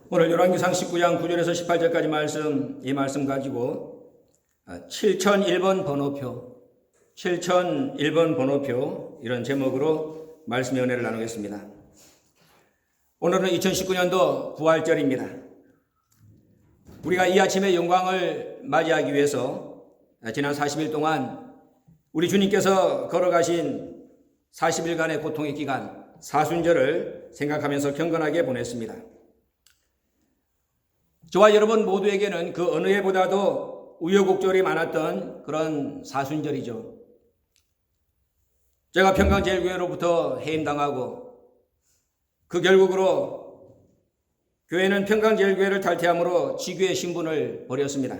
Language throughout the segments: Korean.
오늘 열왕기상 19장 9절에서 18절까지 말씀, 이 말씀 가지고 7001번 번호표 이런 제목으로 말씀의 은혜를 나누겠습니다. 오늘은 2019년도 부활절입니다. 우리가 이 아침의 영광을 맞이하기 위해서 지난 40일 동안 우리 주님께서 걸어가신 40일간의 고통의 기간 사순절을 생각하면서 경건하게 보냈습니다. 저와 여러분 모두에게는 그 어느 해보다도 우여곡절이 많았던 그런 사순절이죠. 제가 평강제일교회로부터 해임당하고 그 결국으로 교회는 평강제일교회를 탈퇴함으로 지교회 신분을 버렸습니다.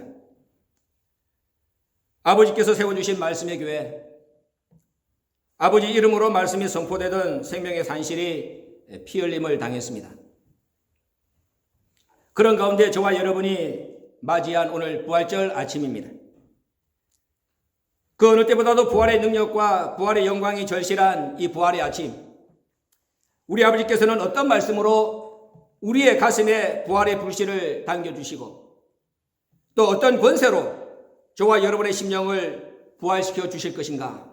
아버지께서 세워주신 말씀의 교회, 아버지 이름으로 말씀이 선포되던 생명의 산실이 피 흘림을 당했습니다. 그런 가운데 저와 여러분이 맞이한 오늘 부활절 아침입니다. 그 어느 때보다도 부활의 능력과 부활의 영광이 절실한 이 부활의 아침, 우리 아버지께서는 어떤 말씀으로 우리의 가슴에 부활의 불씨를 당겨주시고 또 어떤 권세로 저와 여러분의 심령을 부활시켜 주실 것인가?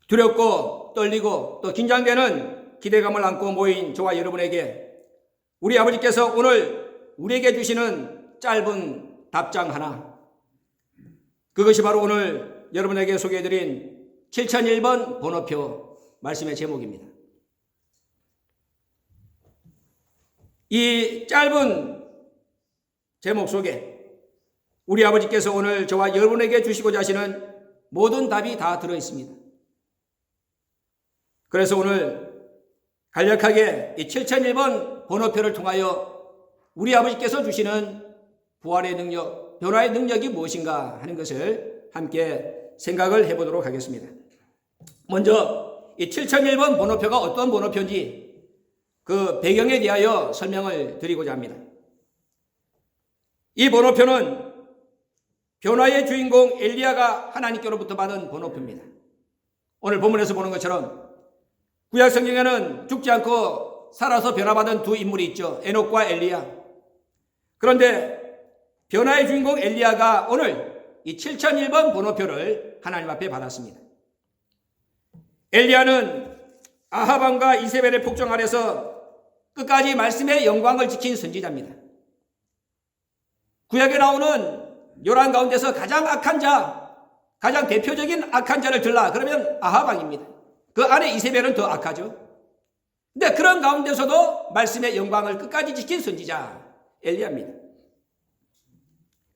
두렵고 떨리고 또 긴장되는 기대감을 안고 모인 저와 여러분에게 우리 아버지께서 오늘 우리에게 주시는 짧은 답장 하나, 그것이 바로 오늘 여러분에게 소개해드린 7001번 번호표 말씀의 제목입니다. 이 짧은 제목 속에 우리 아버지께서 오늘 저와 여러분에게 주시고자 하시는 모든 답이 다 들어있습니다. 그래서 오늘 간략하게 이 7001번 번호표를 통하여 우리 아버지께서 주시는 부활의 능력, 변화의 능력이 무엇인가 하는 것을 함께 생각을 해보도록 하겠습니다. 먼저 이 7001번 번호표가 어떤 번호표인지 그 배경에 대하여 설명을 드리고자 합니다. 이 번호표는 변화의 주인공 엘리야가 하나님께로부터 받은 번호표입니다. 오늘 본문에서 보는 것처럼 구약 성경에는 죽지 않고 살아서 변화받은 두 인물이 있죠. 에녹과 엘리야. 그런데 변화의 주인공 엘리야가 오늘 이 7001번 번호표를 하나님 앞에 받았습니다. 엘리야는 아합 왕과 이세벨의 폭정 아래서 끝까지 말씀의 영광을 지킨 선지자입니다. 구약에 나오는 요란 가운데서 가장 악한 자, 가장 대표적인 악한 자를 들라 그러면 아합 왕입니다. 그 안에 이세벨은 더 악하죠. 근데 그런 가운데서도 말씀의 영광을 끝까지 지킨 선지자 엘리야입니다.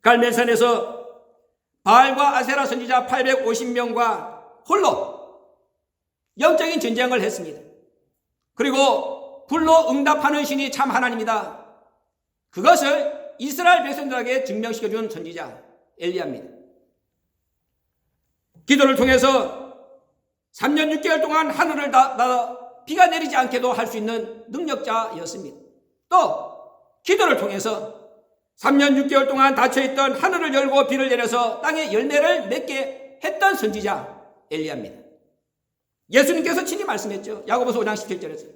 갈멜산에서 바알과 아세라 선지자 850명과 홀로 영적인 전쟁을 했습니다. 그리고 불로 응답하는 신이 참 하나님이다. 그것을 이스라엘 백성들에게 증명시켜준 선지자 엘리야입니다. 기도를 통해서 3년 6개월 동안 하늘을 비가 내리지 않게도 할 수 있는 능력자였습니다. 또 기도를 통해서 3년 6개월 동안 닫혀있던 하늘을 열고 비를 내려서 땅에 열매를 맺게 했던 선지자 엘리야입니다. 예수님께서 친히 말씀했죠. 야고보서 5장 17절에서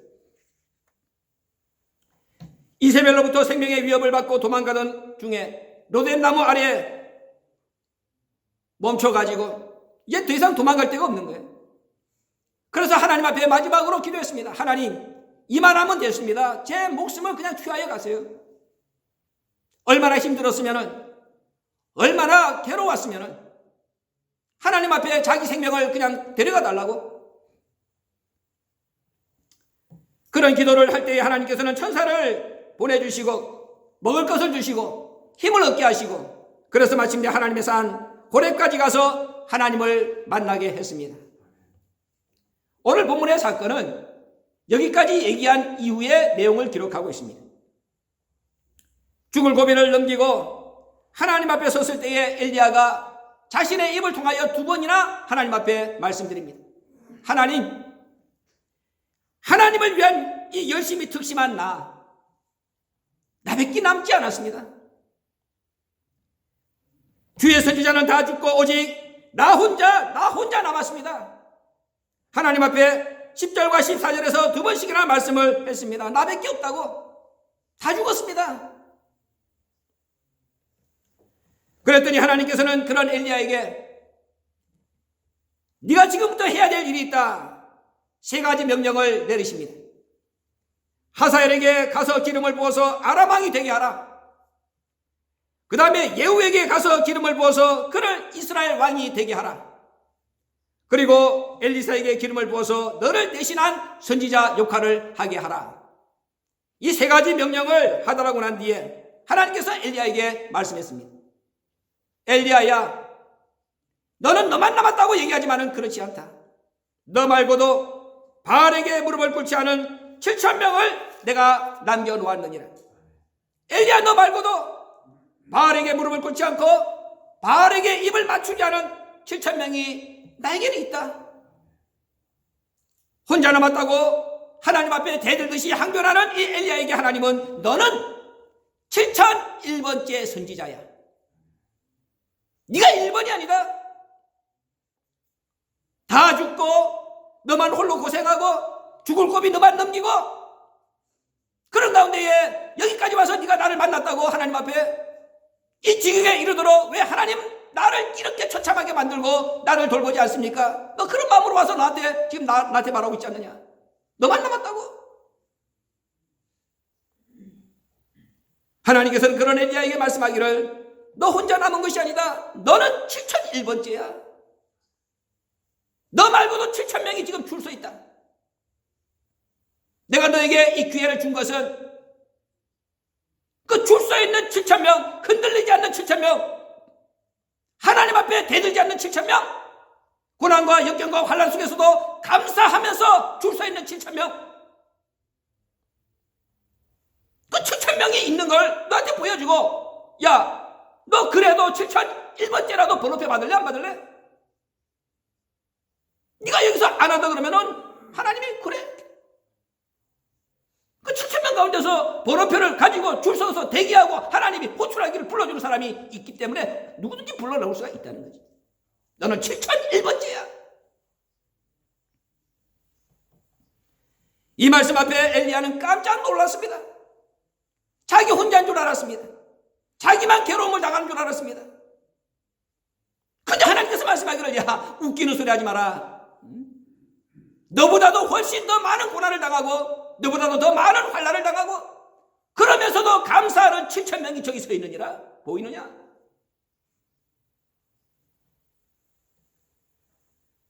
이세벨로부터 생명의 위협을 받고 도망가던 중에 로뎀나무 아래에 멈춰가지고 이제 더 이상 도망갈 데가 없는 거예요. 그래서 하나님 앞에 마지막으로 기도했습니다. 하나님, 이만하면 됐습니다. 제 목숨을 그냥 취하여 가세요. 얼마나 힘들었으면, 얼마나 괴로웠으면 하나님 앞에 자기 생명을 그냥 데려가 달라고. 그런 기도를 할 때에 하나님께서는 천사를 보내주시고 먹을 것을 주시고 힘을 얻게 하시고, 그래서 마침내 하나님의 산 호렙까지 가서 하나님을 만나게 했습니다. 오늘 본문의 사건은 여기까지 얘기한 이후의 내용을 기록하고 있습니다. 죽을 고비를 넘기고 하나님 앞에 섰을 때에 엘리야가 자신의 입을 통하여 두 번이나 하나님 앞에 말씀드립니다. 하나님, 하나님을 위한 이 열심히 특심한 나밖에 남지 않았습니다. 주의 선지자는 다 죽고 오직 나 혼자 남았습니다. 하나님 앞에 10절과 14절에서 두 번씩이나 말씀을 했습니다. 나밖에 없다고. 다 죽었습니다. 그랬더니 하나님께서는 그런 엘리야에게 네가 지금부터 해야 될 일이 있다. 3가지 명령을 내리십니다. 하사엘에게 가서 기름을 부어서 아람 왕이 되게 하라. 그 다음에 예후에게 가서 기름을 부어서 그를 이스라엘 왕이 되게 하라. 그리고 엘리사에게 기름을 부어서 너를 대신한 선지자 역할을 하게 하라. 이 3가지 명령을 하더라고 난 뒤에 하나님께서 엘리야에게 말씀했습니다. 엘리야야, 너는 너만 남았다고 얘기하지만은 그렇지 않다. 너 말고도 바알에게 무릎을 꿇지 않은 7,000명을 내가 남겨놓았느니라. 엘리야, 너 말고도 바알에게 무릎을 꿇지 않고 바알에게 입을 맞추지 않은 7,000명이 나에게는 있다. 혼자 남았다고 하나님 앞에 대들듯이 항변하는 이 엘리야에게 하나님은 너는 7,001번째 선지자야. 네가 1번이 아니다. 다 죽고 너만 홀로 고생하고 죽을 고비 너만 넘기고 그런 가운데에 여기까지 와서 네가 나를 만났다고 하나님 앞에 이 지경에 이르도록 왜 하나님 나를 이렇게 처참하게 만들고 나를 돌보지 않습니까? 너 그런 마음으로 와서 나한테 지금 나한테 말하고 있지 않느냐? 너만 남았다고? 하나님께서는 그런 엘리야에게 말씀하기를 너 혼자 남은 것이 아니다. 너는 7,001번째야. 너 말고도 7,000명이 지금 줄 서 있다. 내가 너에게 이 기회를 준 것은 그 줄 서 있는 7,000명, 흔들리지 않는 7,000명, 하나님 앞에 대들지 않는 7,000명, 고난과 역경과 환난 속에서도 감사하면서 줄 서 있는 7,000명, 그 7,000명이 있는 걸 너한테 보여주고, 야, 너 그래도 7,001번째라도 번호표 받을래? 안 받을래? 네가 여기서 안 한다 그러면은 하나님이 그래. 그 7,000명 가운데서 번호표를 가지고 줄 서서 대기하고 하나님이 호출하기를 불러주는 사람이 있기 때문에 누구든지 불러나올 수가 있다는 거지. 너는 7,001번째야. 이 말씀 앞에 엘리야는 깜짝 놀랐습니다. 자기 혼자인 줄 알았습니다. 자기만 괴로움을 당하는 줄 알았습니다. 근데 하나님께서 말씀하기를 야, 웃기는 소리 하지 마라. 너보다도 훨씬 더 많은 고난을 당하고 너보다도 더 많은 환난을 당하고 그러면서도 감사하는 7,000명이 저기 서 있느니라. 보이느냐?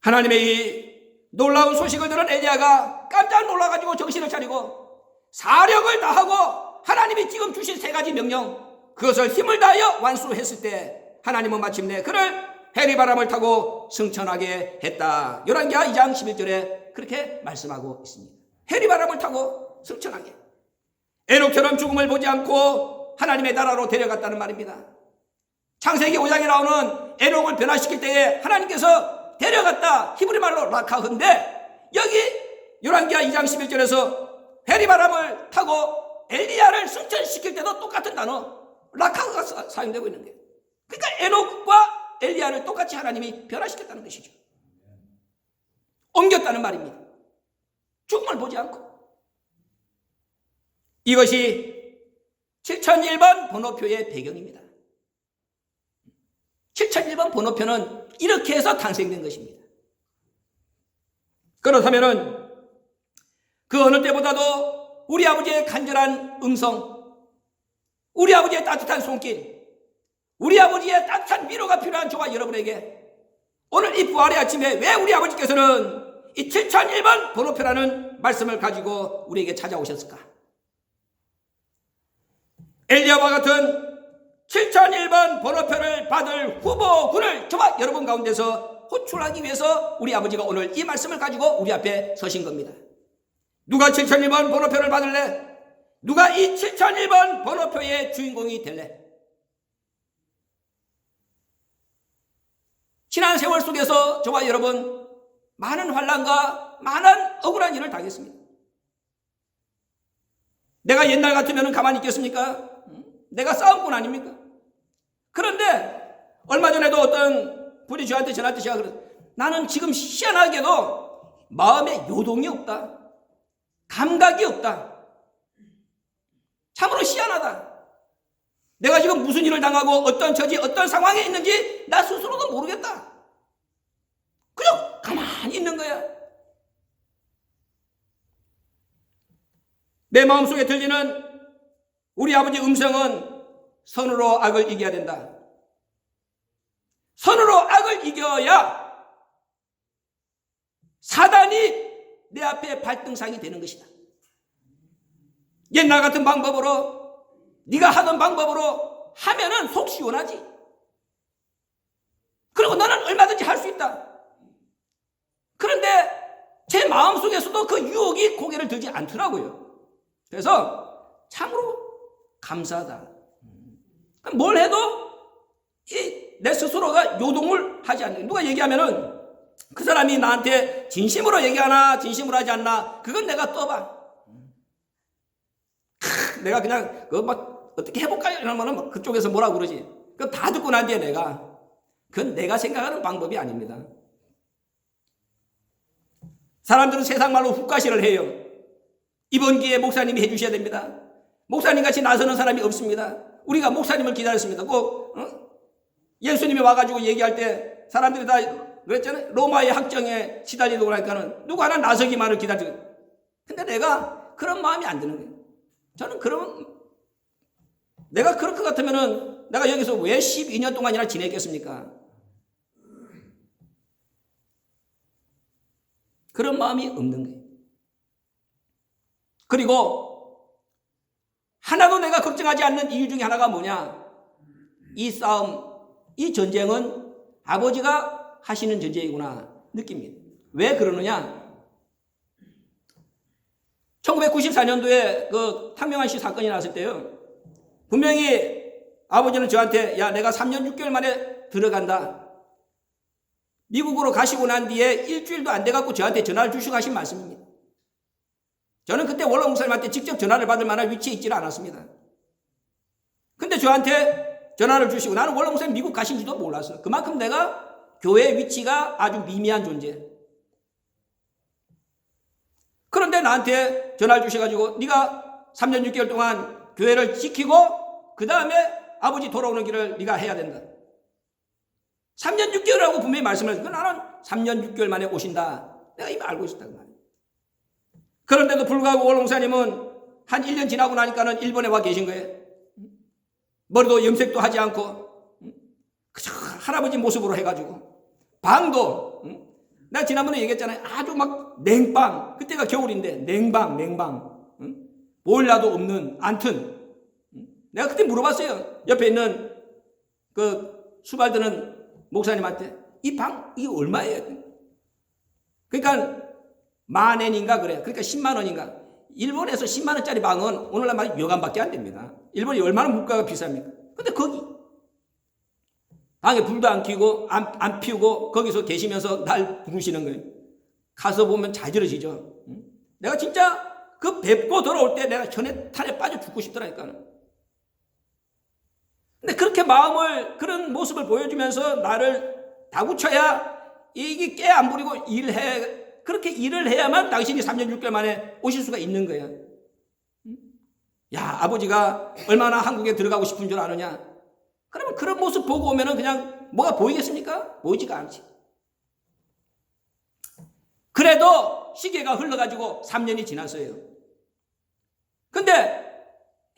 하나님의 이 놀라운 소식을 들은 엘리야가 깜짝 놀라가지고 정신을 차리고 사력을 다하고 하나님이 지금 주신 3가지 명령 그것을 힘을 다하여 완수했을 때 하나님은 마침내 그를 해리바람을 타고 승천하게 했다. 열왕기하 2장 11절에 그렇게 말씀하고 있습니다. 해리바람을 타고 승천하게. 에녹처럼 죽음을 보지 않고 하나님의 나라로 데려갔다는 말입니다. 창세기 5장에 나오는 에녹을 변화시킬 때에 하나님께서 데려갔다. 히브리 말로 라카흐인데 여기 열왕기하 2장 11절에서 해리바람을 타고 엘리야를 승천시킬 때도 똑같은 단어 라카흐가 사용되고 있는 거예요. 그러니까 에녹과 엘리야를 똑같이 하나님이 변화시켰다는 것이죠. 옮겼다는 말입니다. 죽음을 보지 않고. 이것이 7001번 번호표의 배경입니다. 7001번 번호표는 이렇게 해서 탄생된 것입니다. 그렇다면 그 어느 때보다도 우리 아버지의 간절한 음성, 우리 아버지의 따뜻한 손길, 우리 아버지의 따뜻한 위로가 필요한 저와 여러분에게 오늘 이 부활의 아침에 왜 우리 아버지께서는 이 7001번 번호표라는 말씀을 가지고 우리에게 찾아오셨을까? 엘리야와 같은 7001번 번호표를 받을 후보군을 저와 여러분 가운데서 호출하기 위해서 우리 아버지가 오늘 이 말씀을 가지고 우리 앞에 서신 겁니다. 누가 7001번 번호표를 받을래? 누가 이 7001번 번호표의 주인공이 될래? 지난 세월 속에서 저와 여러분 많은 환난과 많은 억울한 일을 당했습니다. 내가 옛날 같으면 가만히 있겠습니까? 내가 싸움꾼 아닙니까? 그런데 얼마 전에도 어떤 분이 저한테 전화할 때 그랬어요. 나는 지금 희한하게도 마음에 요동이 없다. 감각이 없다. 참으로 희한하다. 내가 지금 무슨 일을 당하고 어떤 처지, 어떤 상황에 있는지 나 스스로도 모르겠다. 그냥 가만히 있는 거야. 내 마음속에 들리는 우리 아버지 음성은 선으로 악을 이겨야 된다. 선으로 악을 이겨야 사단이 내 앞에 발등상이 되는 것이다. 옛날 같은 방법으로 네가 하던 방법으로 하면은 속 시원하지. 그리고 너는 얼마든지 할 수 있다. 그런데 제 마음속에서도 그 유혹이 고개를 들지 않더라고요. 그래서 참으로 감사하다. 뭘 해도 내 스스로가 요동을 하지 않는. 누가 얘기하면은 그 사람이 나한테 진심으로 얘기하나 진심으로 하지 않나 그건 내가 떠봐. 내가 그냥 그거 막 어떻게 해볼까요? 이러면은 그쪽에서 뭐라고 그러지. 그건 다 듣고 난 뒤에 그건 내가 생각하는 방법이 아닙니다. 사람들은 세상 말로 훅가시를 해요. 이번 기회에 목사님이 해주셔야 됩니다. 목사님같이 나서는 사람이 없습니다. 우리가 목사님을 기다렸습니다. 꼭 예수님이 와가지고 얘기할 때 사람들이 다 그랬잖아요. 로마의 학정에 시달리고 그러니까는 누구 하나 나서기만을 기다리고. 근데 내가 그런 마음이 안 드는 거예요. 저는 내가 그럴 것 같으면은 내가 여기서 왜 12년 동안이나 지냈겠습니까? 그런 마음이 없는 거예요. 그리고 하나도 내가 걱정하지 않는 이유 중에 하나가 뭐냐? 이 싸움, 이 전쟁은 아버지가 하시는 전쟁이구나 느낍니다. 왜 그러느냐? 1994년도에 그 탕명한 씨 사건이 났을 때요. 분명히 아버지는 저한테 야 내가 3년 6개월 만에 들어간다. 미국으로 가시고 난 뒤에 일주일도 안 돼갖고 저한테 전화를 주시고 하신 말씀입니다. 저는 그때 원로 목사님한테 직접 전화를 받을 만한 위치에 있지는 않았습니다. 근데 저한테 전화를 주시고 나는 원로 목사님 미국 가신지도 몰랐어요. 그만큼 내가 교회의 위치가 아주 미미한 존재. 그런데 나한테 전화를 주셔가지고 네가 3년 6개월 동안 교회를 지키고 그 다음에 아버지 돌아오는 길을 네가 해야 된다. 3년 6개월이라고 분명히 말씀을 했어요. 나는 3년 6개월 만에 오신다. 내가 이미 알고 있었다고 말이에요. 그런데도 불구하고 원로 목사님은 한 1년 지나고 나니까는 일본에 와 계신 거예요. 머리도 염색도 하지 않고 그저 할아버지 모습으로 해가지고 방도 내가 지난번에 얘기했잖아요. 아주 막 냉방, 그때가 겨울인데 냉방 보일러도 없는 안튼. 내가 그때 물어봤어요. 옆에 있는 그 수발드는 목사님한테 이 방 이게 얼마예요? 그러니까 10,000엔인가 그래. 그러니까 10만 원인가. 일본에서 10만 원짜리 방은 오늘날 말 여간밖에 안 됩니다. 일본이 얼마나 물가가 비쌉니까? 근데 거기 방에 불도 안 켜고 안 피우고 거기서 계시면서 날 부르시는 거예요. 가서 보면 자지러지죠. 내가 진짜 그 뵙고 돌아올 때 내가 탄에 빠져 죽고 싶더라니까. 근데 그렇게 그런 모습을 보여주면서 나를 다구쳐야 이게 깨 안 부리고 그렇게 일을 해야만 당신이 3년 6개월 만에 오실 수가 있는 거야. 야, 아버지가 얼마나 한국에 들어가고 싶은 줄 아느냐? 그러면 그런 모습 보고 오면은 그냥 뭐가 보이겠습니까? 보이지가 않지. 그래도 시계가 흘러가지고 3년이 지났어요. 근데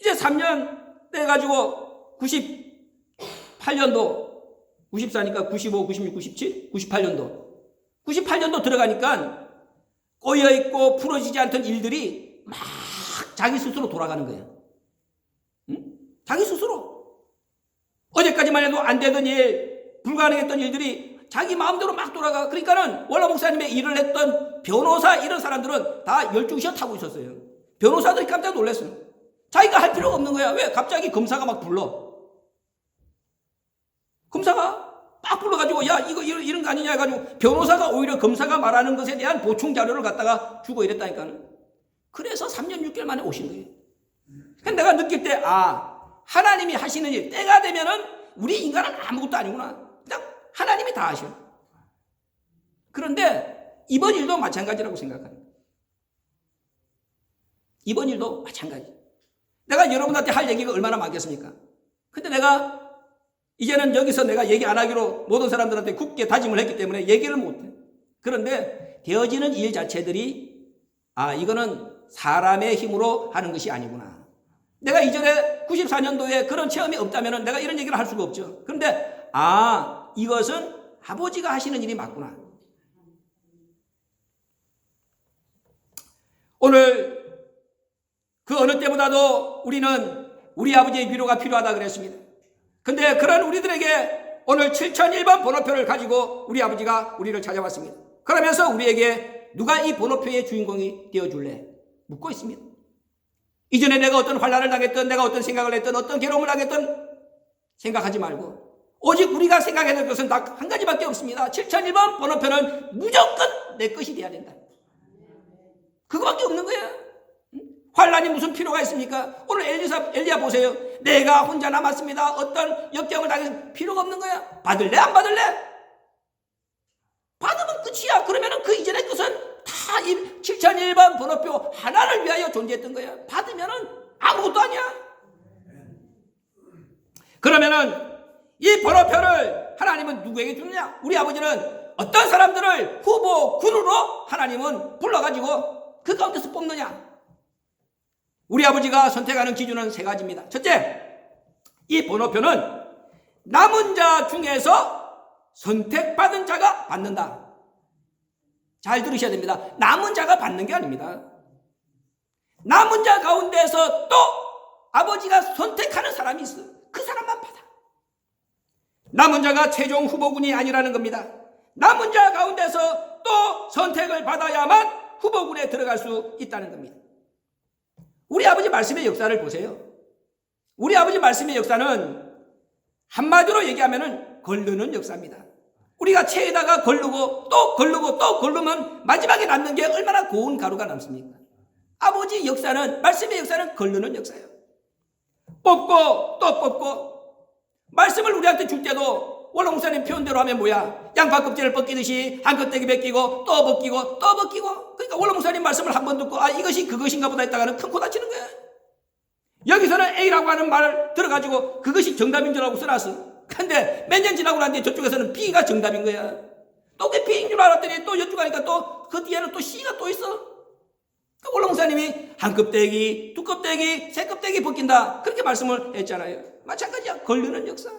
이제 3년 돼가지고 98년도 94니까 95, 96, 97, 98년도 들어가니까 꼬여있고 풀어지지 않던 일들이 막 자기 스스로 돌아가는 거예요. 응? 자기 스스로. 어제까지만 해도 안 되던 일, 불가능했던 일들이 자기 마음대로 막 돌아가. 그러니까는 원로 목사님의 일을 했던 변호사 이런 사람들은 다 12시간 타고 있었어요. 변호사들이 깜짝 놀랐어요. 자기가 할 필요가 없는 거야. 왜? 갑자기 검사가 막 불러. 검사가 막 불러가지고 야 이거 이런 거 아니냐 해가지고 변호사가 오히려 검사가 말하는 것에 대한 보충 자료를 갖다가 주고 이랬다니까는. 그래서 3년 6개월 만에 오신 거예요. 근데 내가 느낄 때 하나님이 하시는 일 때가 되면은 우리 인간은 아무것도 아니구나. 그냥 하나님이 다 하셔. 그런데 이번 일도 마찬가지라고 생각합니다. 이번 일도 마찬가지. 내가 여러분한테 할 얘기가 얼마나 많겠습니까? 근데 내가 이제는 여기서 내가 얘기 안 하기로 모든 사람들한테 굳게 다짐을 했기 때문에 얘기를 못해. 그런데 되어지는 일 자체들이 이거는 사람의 힘으로 하는 것이 아니구나. 내가 이전에 94년도에 그런 체험이 없다면 내가 이런 얘기를 할 수가 없죠. 그런데 이것은 아버지가 하시는 일이 맞구나. 오늘 그 어느 때보다도 우리는 우리 아버지의 위로가 필요하다 그랬습니다. 근데 그런 우리들에게 오늘 7001번 번호표를 가지고 우리 아버지가 우리를 찾아왔습니다. 그러면서 우리에게 누가 이 번호표의 주인공이 되어줄래? 묻고 있습니다. 이전에 내가 어떤 환난을 당했든 내가 어떤 생각을 했든 어떤 괴로움을 당했든 생각하지 말고 오직 우리가 생각해야 될 것은 딱 한 가지밖에 없습니다. 7001번 번호표는 무조건 내 것이 돼야 된다. 그거밖에 없는 거야. 환난이 무슨 필요가 있습니까? 오늘 엘리야 보세요. 내가 혼자 남았습니다. 어떤 역경을 당해서 필요가 없는 거야. 받을래 안 받을래? 받으면 끝이야. 그러면 그 이전의 것은 다 이 7001번 번호표 하나를 위하여 존재했던 거야. 받으면 아무것도 아니야. 그러면은 이 번호표를 하나님은 누구에게 주느냐? 우리 아버지는 어떤 사람들을 후보 군으로 하나님은 불러가지고 그 가운데서 뽑느냐? 우리 아버지가 선택하는 기준은 세 가지입니다. 첫째, 이 번호표는 남은 자 중에서 선택받은 자가 받는다. 잘 들으셔야 됩니다. 남은 자가 받는 게 아닙니다. 남은 자 가운데서 또 아버지가 선택하는 사람이 있어. 그 사람만 받아. 남은 자가 최종 후보군이 아니라는 겁니다. 남은 자 가운데서 또 선택을 받아야만 후보군에 들어갈 수 있다는 겁니다. 우리 아버지 말씀의 역사를 보세요. 우리 아버지 말씀의 역사는 한마디로 얘기하면 걸르는 역사입니다. 우리가 채에다가 걸르고 또 걸르고 또 걸르면 마지막에 남는 게 얼마나 고운 가루가 남습니까? 아버지 역사는, 말씀의 역사는 걸르는 역사예요. 뽑고 또 뽑고, 말씀을 우리한테 줄 때도 원로 목사님 표현대로 하면 뭐야? 양파 껍질을 벗기듯이 한 껍데기 벗기고 또 벗기고 또 벗기고. 그러니까 원로 목사님 말씀을 한 번 듣고 이것이 그것인가 보다 했다가는 큰 코 다치는 거야. 여기서는 A라고 하는 말을 들어가지고 그것이 정답인 줄 알고 써놨어. 근데 몇 년 지나고 난 뒤에 저쪽에서는 B가 정답인 거야. 또 그 B인 줄 알았더니 또 이쪽 가니까 또 그 뒤에는 또 C가 또 있어. 원로 목사님이 한 껍데기, 두 껍데기, 세 껍데기 벗긴다. 그렇게 말씀을 했잖아요. 마찬가지야. 걸르는 역사.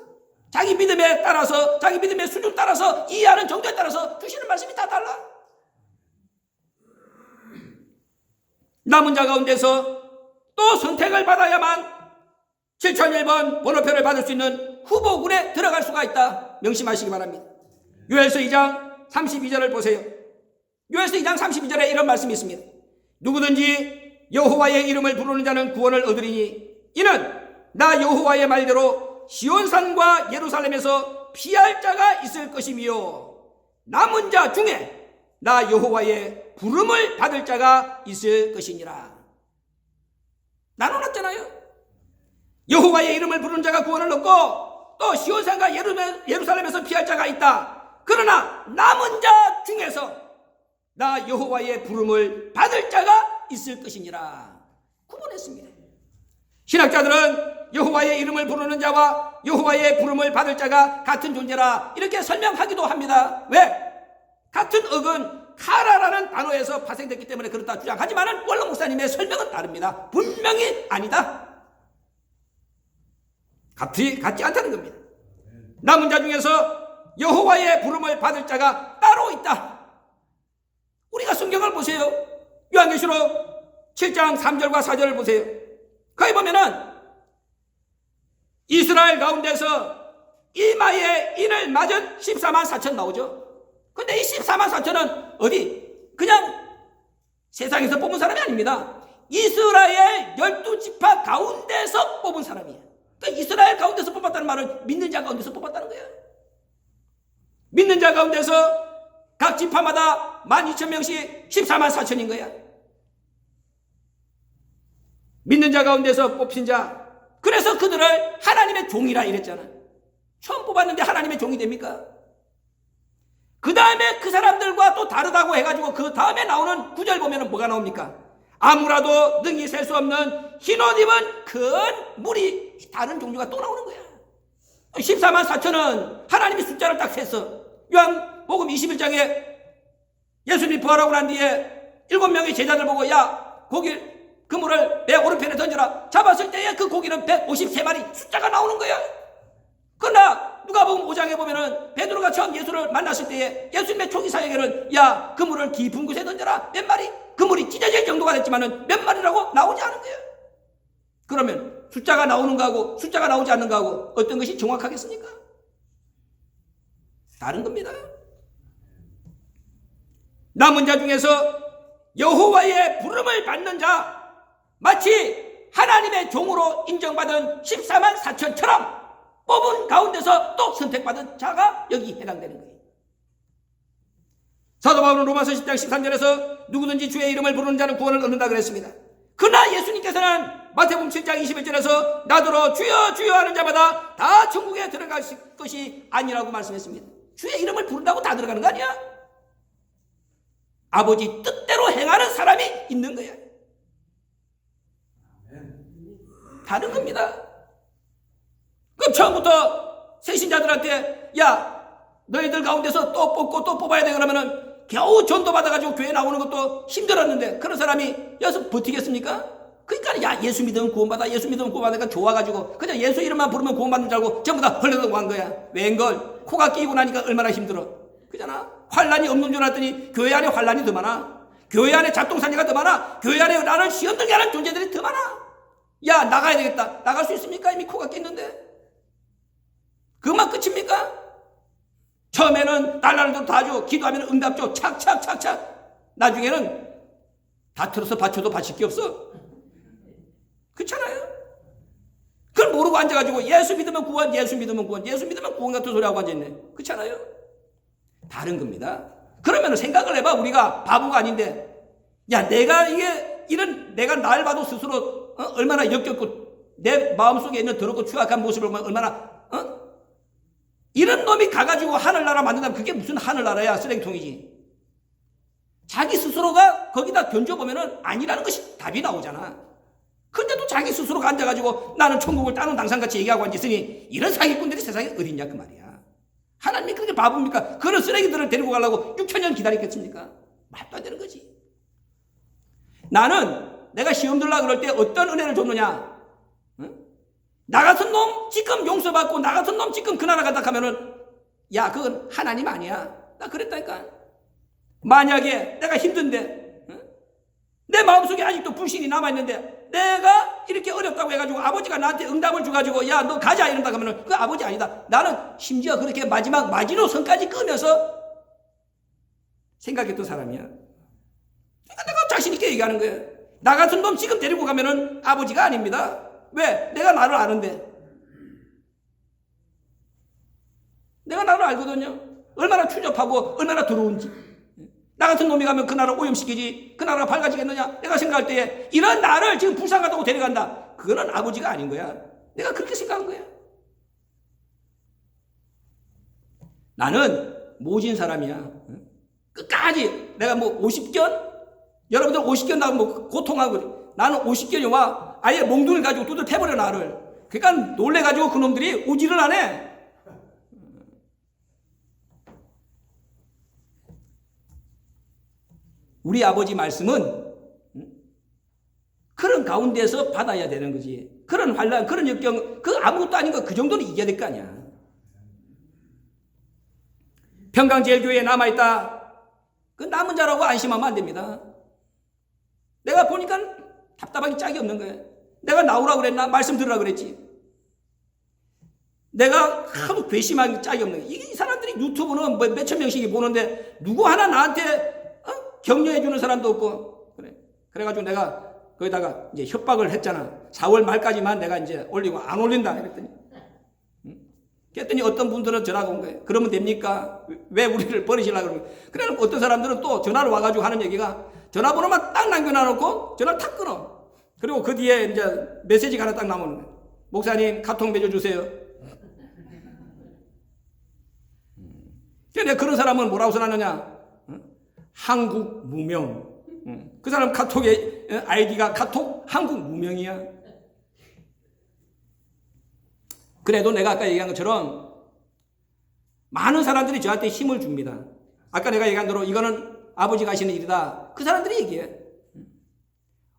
자기 믿음에 따라서, 자기 믿음의 수준 따라서, 이해하는 정도에 따라서 주시는 말씀이 다 달라. 남은 자 가운데서 또 선택을 받아야만 7001번 번호표를 받을 수 있는 후보군에 들어갈 수가 있다. 명심하시기 바랍니다. 요엘서 2장 32절을 보세요. 요엘서 2장 32절에 이런 말씀이 있습니다. 누구든지 여호와의 이름을 부르는 자는 구원을 얻으리니 이는 나 여호와의 말대로 시온산과 예루살렘에서 피할 자가 있을 것이며 남은 자 중에 나 여호와의 부름을 받을 자가 있을 것이니라. 나눠놨잖아요. 여호와의 이름을 부르는 자가 구원을 얻고 또 시온산과 예루살렘에서 피할 자가 있다. 그러나 남은 자 중에서 나 여호와의 부름을 받을 자가 있을 것이니라. 구분했습니다. 신학자들은 여호와의 이름을 부르는 자와 여호와의 부름을 받을 자가 같은 존재라 이렇게 설명하기도 합니다. 왜? 같은 억은 카라라는 단어에서 파생됐기 때문에 그렇다 주장하지만 원로 목사님의 설명은 다릅니다. 분명히 아니다. 같지 않다는 겁니다. 남은 자 중에서 여호와의 부름을 받을 자가 따로 있다. 우리가 성경을 보세요. 요한계시록 7장 3절과 4절을 보세요. 거기 보면은 이스라엘 가운데서 이마에 인을 맞은 14만 4천 나오죠. 근데 이 14만 4천은 어디? 그냥 세상에서 뽑은 사람이 아닙니다. 이스라엘 12지파 가운데서 뽑은 사람이에요. 그러니까 이스라엘 가운데서 뽑았다는 말은 믿는 자 가운데서 뽑았다는 거예요. 믿는 자 가운데서 각 지파마다 12,000명씩 14만 4천인 거야. 믿는 자 가운데서 뽑힌 자. 그래서 그들을 하나님의 종이라 이랬잖아. 처음 뽑았는데 하나님의 종이 됩니까? 그 다음에 그 사람들과 또 다르다고 해가지고 그 다음에 나오는 구절 보면 뭐가 나옵니까? 아무라도 능히 셀 수 없는 흰 옷 입은 큰 물이 다른 종류가 또 나오는 거야. 14만 4천은 하나님이 숫자를 딱 셌어. 요한복음 21장에 예수님이 부활하고 난 뒤에 7명의 제자들 보고 야 그물을 배 오른편에 던져라. 잡았을 때에 그 고기는 153마리 숫자가 나오는 거야. 그러나 누가복음 5장에 보면은 베드로가 처음 예수를 만났을 때에 예수님의 초기 사역에는 야 그물을 깊은 곳에 던져라. 몇 마리? 그물이 찢어질 정도가 됐지만은 몇 마리라고 나오지 않은 거야. 그러면 숫자가 나오는 거하고 숫자가 나오지 않는 거하고 어떤 것이 정확하겠습니까? 다른 겁니다. 남은 자 중에서 여호와의 부름을 받는 자, 마치 하나님의 종으로 인정받은 14만 4천처럼 뽑은 가운데서 또 선택받은 자가 여기 해당되는 거예요. 사도 바울은 로마서 10장 13절에서 누구든지 주의 이름을 부르는 자는 구원을 얻는다 그랬습니다. 그러나 예수님께서는 마태복음 7장 21절에서 나더러 주여 주여 하는 자마다 다 천국에 들어갈 것이 아니라고 말씀했습니다. 주의 이름을 부른다고 다 들어가는 거 아니야? 아버지 뜻대로 행하는 사람이 있는 거야. 다른 겁니다. 그럼 처음부터 새신자들한테 야 너희들 가운데서 또 뽑고 또 뽑아야 돼 그러면은 겨우 전도 받아가지고 교회 나오는 것도 힘들었는데 그런 사람이 여기서 버티겠습니까? 그러니까 야 예수 믿으면 구원받아 예수 믿으면 구원받으니까 좋아가지고 그냥 예수 이름만 부르면 구원받는 줄 알고 전부 다 헐레덩 한 거야. 웬걸 코가 끼고 나니까 얼마나 힘들어. 그잖아. 환란이 없는 줄 알았더니 교회 안에 환란이 더 많아. 교회 안에 잡동사니가 더 많아. 교회 안에 나를 시험 들게 하는 존재들이 더 많아. 야 나가야 되겠다. 나갈 수 있습니까? 이미 코가 꼈는데. 그것만 끝입니까? 처음에는 달라는 다 줘. 기도하면 응답 줘. 착착착착. 나중에는 다 틀어서 받쳐도 받칠 게 없어. 그렇잖아요. 그걸 모르고 앉아가지고 예수 믿으면 구원, 예수 믿으면 구원, 예수 믿으면 구원 같은 소리하고 앉아있네. 그렇잖아요. 다른 겁니다. 그러면 생각을 해봐. 우리가 바보가 아닌데 야 내가 내가 날 봐도 스스로 얼마나 역겹고 내 마음속에 있는 더럽고 추악한 모습을 보면 얼마나 이런 놈이 가가지고 하늘나라 만든다면 그게 무슨 하늘나라야. 쓰레기통이지. 자기 스스로가 거기다 던져보면은 아니라는 것이 답이 나오잖아. 근데도 자기 스스로가 앉아가지고 나는 천국을 따는 당상같이 얘기하고 앉았으니 이런 사기꾼들이 세상에 어딨냐 그 말이야. 하나님이 그렇게 바보입니까? 그런 쓰레기들을 데리고 가려고 6천년 기다렸겠습니까? 말도 안 되는 거지. 나는 내가 시험 들으려고 그럴 때 어떤 은혜를 줬느냐. 나 같은 놈 지금 용서받고 나 같은 놈 지금 그 나라 갔다 하면은 야 그건 하나님 아니야. 나 그랬다니까. 만약에 내가 힘든데 내 마음속에 아직도 불신이 남아있는데 내가 이렇게 어렵다고 해가지고 아버지가 나한테 응답을 줘가지고 야 너 가자 이런다 하면은 그 아버지 아니다. 나는 심지어 그렇게 마지막 마지노선까지 끄면서 생각했던 사람이야. 그러니까 내가 자신있게 얘기하는 거예요. 나 같은 놈 지금 데리고 가면은 아버지가 아닙니다. 왜? 내가 나를 아는데. 내가 나를 알거든요. 얼마나 추접하고 얼마나 더러운지. 나 같은 놈이 가면 그 나라 오염시키지. 그 나라가 밝아지겠느냐? 내가 생각할 때에 이런 나를 지금 불쌍하다고 데려간다. 그거는 아버지가 아닌 거야. 내가 그렇게 생각한 거야. 나는 모진 사람이야. 끝까지 내가 뭐 50견? 여러분들 50견 나오면 뭐 고통하고 나는 50견이 와 아예 몽둥이를 가지고 두들겨버려 나를. 그러니까 놀래가지고 그놈들이 오지를 안 해. 우리 아버지 말씀은 그런 가운데서 받아야 되는 거지. 그런 환란, 그런 역경, 그 아무것도 아닌 거 그 정도는 이겨야 될 거 아니야. 평강제일교회에 남아있다. 그 남은 자라고 안심하면 안 됩니다. 내가 보니까 답답하기 짝이 없는 거예요. 내가 나오라고 그랬나? 말씀 들으라고 그랬지. 내가 하도 괘씸하기 짝이 없는 거예요. 이 사람들이 유튜브는 뭐 몇천 명씩이 보는데 누구 하나 나한테 격려해주는 사람도 없고. 그래가지고 내가 거기다가 이제 협박을 했잖아. 4월 말까지만 내가 이제 올리고 안 올린다. 그랬더니. 그랬더니 어떤 분들은 전화가 온 거예요. 그러면 됩니까? 왜 우리를 버리시려고 그러는 거예요. 그래 어떤 사람들은 또 전화를 와가지고 하는 얘기가 전화번호만 딱 남겨놔놓고 전화를 탁 끊어. 그리고 그 뒤에 이제 메시지가 하나 딱 나오는 거예요. 목사님 카톡 맺어주세요. 그런데 그런 사람은 뭐라고 써놨느냐? 한국 무명. 그 사람 카톡의 아이디가 카톡 한국 무명이야. 그래도 내가 아까 얘기한 것처럼 많은 사람들이 저한테 힘을 줍니다. 아까 내가 얘기한 대로 이거는 아버지가 하시는 일이다. 그 사람들이 얘기해.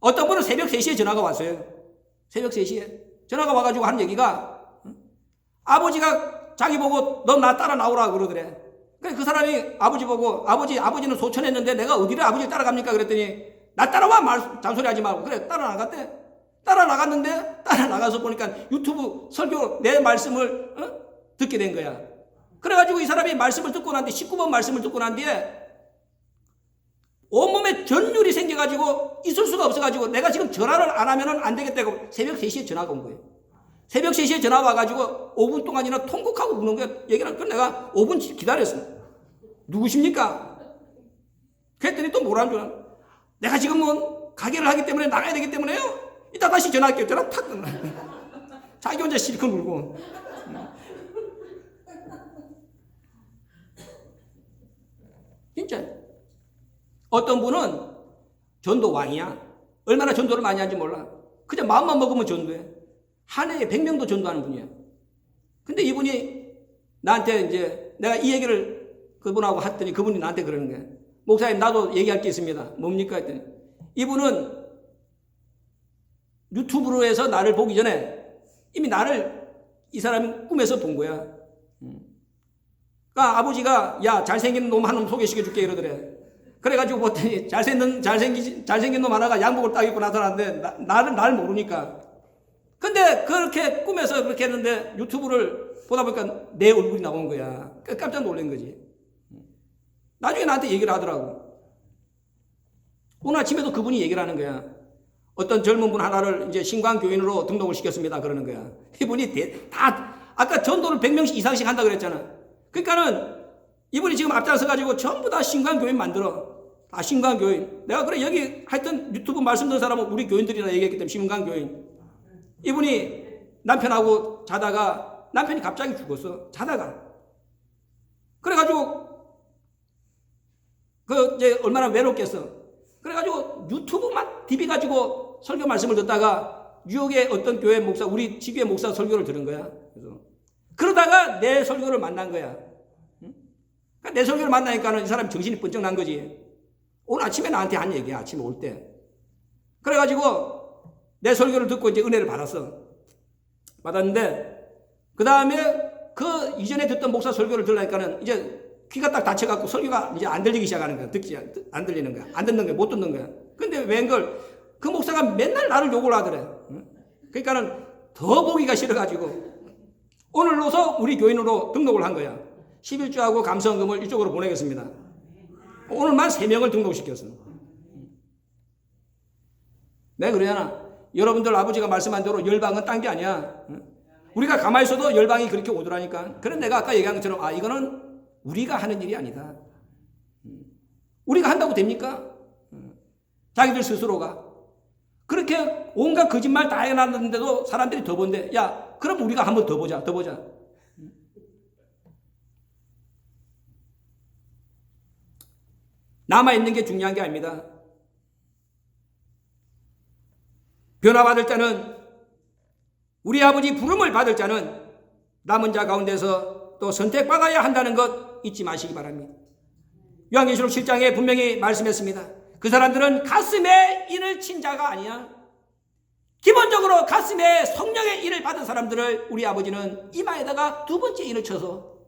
어떤 분은 새벽 3시에 전화가 왔어요. 새벽 3시에 전화가 와가지고 하는 얘기가 아버지가 자기 보고 너 나 따라 나오라 그러더래. 그래 그 사람이 아버지 보고 아버지는 소천했는데 내가 어디를 아버지를 따라갑니까? 그랬더니 나 따라와 잔소리하지 말고. 그래 따라 나갔대. 따라 나갔는데 따라 나가서 보니까 유튜브 설교 내 말씀을 듣게 된 거야. 그래가지고 이 사람이 말씀을 듣고 난 뒤에 19번 말씀을 듣고 난 뒤에 온몸에 전율이 생겨가지고 있을 수가 없어가지고 내가 지금 전화를 안 하면은 안 되겠다고 새벽 3시에 전화가 온 거예요. 새벽 3시에 전화 와가지고 5분 동안이나 통곡하고 우는 거야. 얘기를 그래서 내가 5분 기다렸어. 누구십니까? 그랬더니 또 뭐라는 줄 알아? 내가 지금 뭐 가게를 하기 때문에 나가야 되기 때문에요. 이따 다시 전화할게요. 전화 탁 끊어. 자기 혼자 실컷 울고. 진짜. 어떤 분은 전도 왕이야. 얼마나 전도를 많이 하는지 몰라. 그냥 마음만 먹으면 전도해. 한 해에 100명도 전도하는 분이야. 근데 이분이 나한테 이제 내가 이 얘기를 그분하고 했더니 그분이 나한테 그러는 거야. 목사님 나도 얘기할 게 있습니다. 뭡니까? 했더니 이분은 유튜브로 해서 나를 보기 전에 이미 나를 이 사람이 꿈에서 본 거야. 그러니까 아버지가 야 잘생긴 놈 한 놈 소개시켜 줄게 이러더래. 그래가지고 봤더니 잘생긴 놈 하나가 양복을 딱 입고 나타났는데 나를 모르니까. 근데 그렇게 꿈에서 그렇게 했는데 유튜브를 보다 보니까 내 얼굴이 나온 거야. 깜짝 놀란 거지. 나중에 나한테 얘기를 하더라고. 오늘 아침에도 그분이 얘기를 하는 거야. 어떤 젊은 분 하나를 이제 신광교인으로 등록을 시켰습니다. 그러는 거야. 이분이 다 아까 전도를 100명씩 이상씩 한다 그랬잖아. 그러니까는 이분이 지금 앞장서가지고 전부 다 신광교인 만들어. 다 신광교인. 내가 그래 여기 하여튼 유튜브 말씀 듣는 사람은 우리 교인들이라 얘기했기 때문에 신광교인. 이분이 남편하고 자다가 남편이 갑자기 죽었어. 자다가. 그래가지고 그 이제 얼마나 외롭겠어. 그래가지고 유튜브만 디비가지고 설교 말씀을 듣다가 뉴욕의 어떤 교회 목사, 우리 지교회 목사 설교를 들은 거야. 그러다가 내 설교를 만난 거야. 그러니까 내 설교를 만나니까는 이 사람이 정신이 번쩍 난 거지. 오늘 아침에 나한테 한 얘기야. 아침에 올 때. 그래가지고 내 설교를 듣고 이제 은혜를 받았는데 그 다음에 그 이전에 듣던 목사 설교를 들으니까는 이제 귀가 딱 닫혀갖고 설교가 이제 안 들리기 시작하는 거야. 안 들리는 거야. 안 듣는 거야. 못 듣는 거야. 근데 웬걸 그 목사가 맨날 나를 욕을 하더래. 그러니까는 더 보기가 싫어가지고 오늘로서 우리 교인으로 등록을 한 거야. 11조하고 감성금을 이쪽으로 보내겠습니다. 오늘만 3명을 등록시켰어. 내가 그러잖아. 여러분들 아버지가 말씀한 대로 열방은 딴 게 아니야. 우리가 가만히 있어도 열방이 그렇게 오더라니까. 그래서 내가 아까 얘기한 것처럼 이거는 우리가 하는 일이 아니다. 우리가 한다고 됩니까? 자기들 스스로가. 그렇게 온갖 거짓말 다 해놨는데도 사람들이 더 본대. 야, 그럼 우리가 한번 더 보자. 남아있는 게 중요한 게 아닙니다. 변화받을 자는, 우리 아버지 부름을 받을 자는 남은 자 가운데서 또 선택받아야 한다는 것 잊지 마시기 바랍니다. 요한계시록 7장에 분명히 말씀했습니다. 그 사람들은 가슴에 인을 친 자가 아니야. 기본적으로 가슴에 성령의 인을 받은 사람들을 우리 아버지는 이마에다가 2번째 인을 쳐서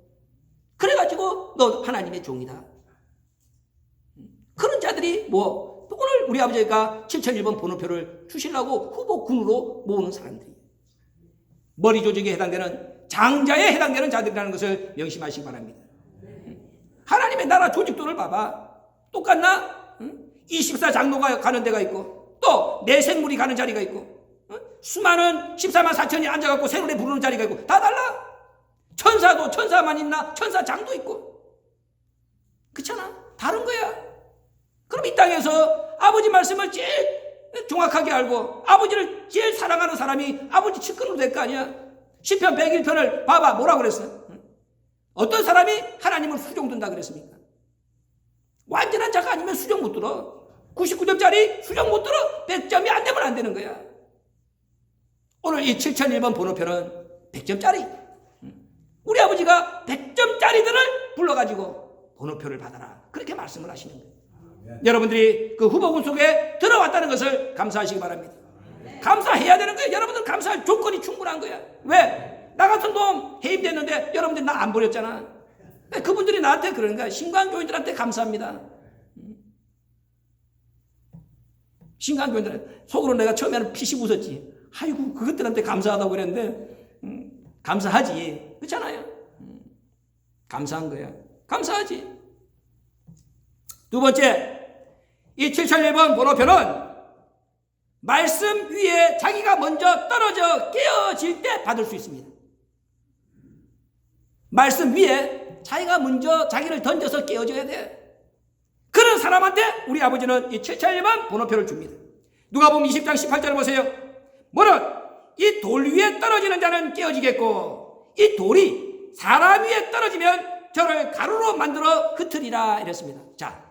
그래가지고 너 하나님의 종이다. 그런 자들이 오늘 우리 아버지가 7001번 번호표를 주시려고 후보군으로 모으는 사람들이에요. 머리 조직에 해당되는 장자에 해당되는 자들이라는 것을 명심하시기 바랍니다. 하나님의 나라 조직도를 봐봐. 똑같나? 24장로가 가는 데가 있고 또 내생물이 가는 자리가 있고 수많은 14만 4천이 앉아갖고 새노래 부르는 자리가 있고 다 달라. 천사도 천사만 있나? 천사장도 있고. 그렇잖아. 다른 거야. 그럼 이 땅에서 아버지 말씀을 제일 정확하게 알고 아버지를 제일 사랑하는 사람이 아버지 측근으로 될 거 아니야. 시편 101편을 봐봐. 뭐라고 그랬어? 어떤 사람이 하나님을 수종 든다 그랬습니까? 완전한 자가 아니면 수종 못 들어. 99점짜리 수정 못 들어 100점이 안 되면 안 되는 거야. 오늘 이 7001번 번호표는 100점짜리. 우리 아버지가 100점짜리들을 불러가지고 번호표를 받아라. 그렇게 말씀을 하시는 거예요. 여러분들이 그 후보군 속에 들어왔다는 것을 감사하시기 바랍니다. 감사해야 되는 거예요. 여러분들 감사할 조건이 충분한 거야. 왜? 나 같은 놈 해임됐는데 여러분들이 나 안 버렸잖아. 그분들이 나한테 그러는 거야. 신강교인들한테 감사합니다. 신강교인들한테 속으로 내가 처음에는 피식 웃었지. 아이고 그것들한테 감사하다고 그랬는데 감사하지. 그렇잖아요. 감사한 거야. 감사하지. 두 번째, 이 7001번 번호표는 말씀 위에 자기가 먼저 떨어져 깨어질 때 받을 수 있습니다. 말씀 위에 자기가 먼저 자기를 던져서 깨어져야 돼. 그런 사람한테 우리 아버지는 이 7001번 번호표를 줍니다. 누가복음 20장 18절을 보세요. 뭐는 이 돌 위에 떨어지는 자는 깨어지겠고 이 돌이 사람 위에 떨어지면 저를 가루로 만들어 흩으리라 이랬습니다. 자,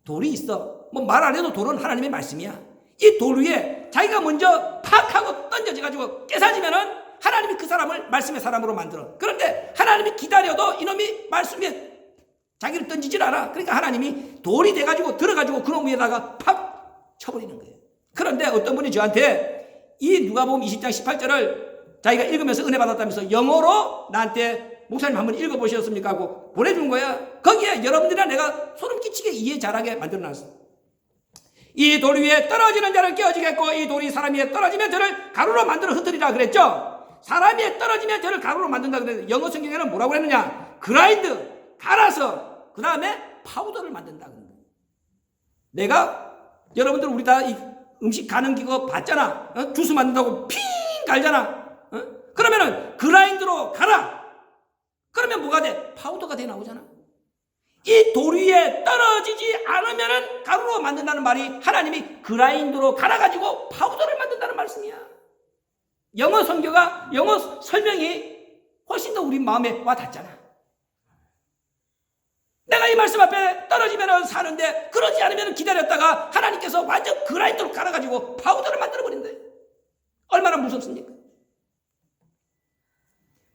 돌이 있어. 뭐 말 안 해도 돌은 하나님의 말씀이야. 이 돌 위에 자기가 먼저 팍 하고 던져져가지고 깨사지면은 하나님이 그 사람을 말씀의 사람으로 만들어. 그런데 하나님이 기다려도 이놈이 말씀에 자기를 던지질 않아. 그러니까 하나님이 돌이 돼가지고 들어가지고 그놈 위에다가 팍 쳐버리는 거예요. 그런데 어떤 분이 저한테 이 누가복음 20장 18절을 자기가 읽으면서 은혜 받았다면서 영어로 나한테 목사님 한번 읽어보셨습니까? 하고 보내준 거야. 거기에 여러분들이나 내가 소름 끼치게 이해 잘하게 만들어놨어. 이 돌 위에 떨어지는 자는 깨어지겠고 이 돌이 사람 위에 떨어지면 저를 가루로 만들어 흩으리라 그랬죠. 사람 위에 떨어지면 저를 가루로 만든다 그랬는데 영어 성경에는 뭐라고 그랬느냐? 그라인드, 갈아서 그 다음에 파우더를 만든다 그랬는데 내가 여러분들 우리 다 이 음식 가는 기거 봤잖아. 주스 만든다고 핑 갈잖아. 그러면은 그라인드로 갈아. 그러면 뭐가 돼? 파우더가 돼 나오잖아. 이 돌 위에 떨어지지 않으면은 가루로 만든다는 말이 하나님이 그라인드로 갈아가지고 파우더를 만든다는 말씀이야. 영어 성경과 영어 설명이 훨씬 더 우리 마음에 와 닿잖아. 내가 이 말씀 앞에 떨어지면 사는데 그러지 않으면 기다렸다가 하나님께서 완전 그라인드로 갈아가지고 파우더를 만들어버린대. 얼마나 무섭습니까?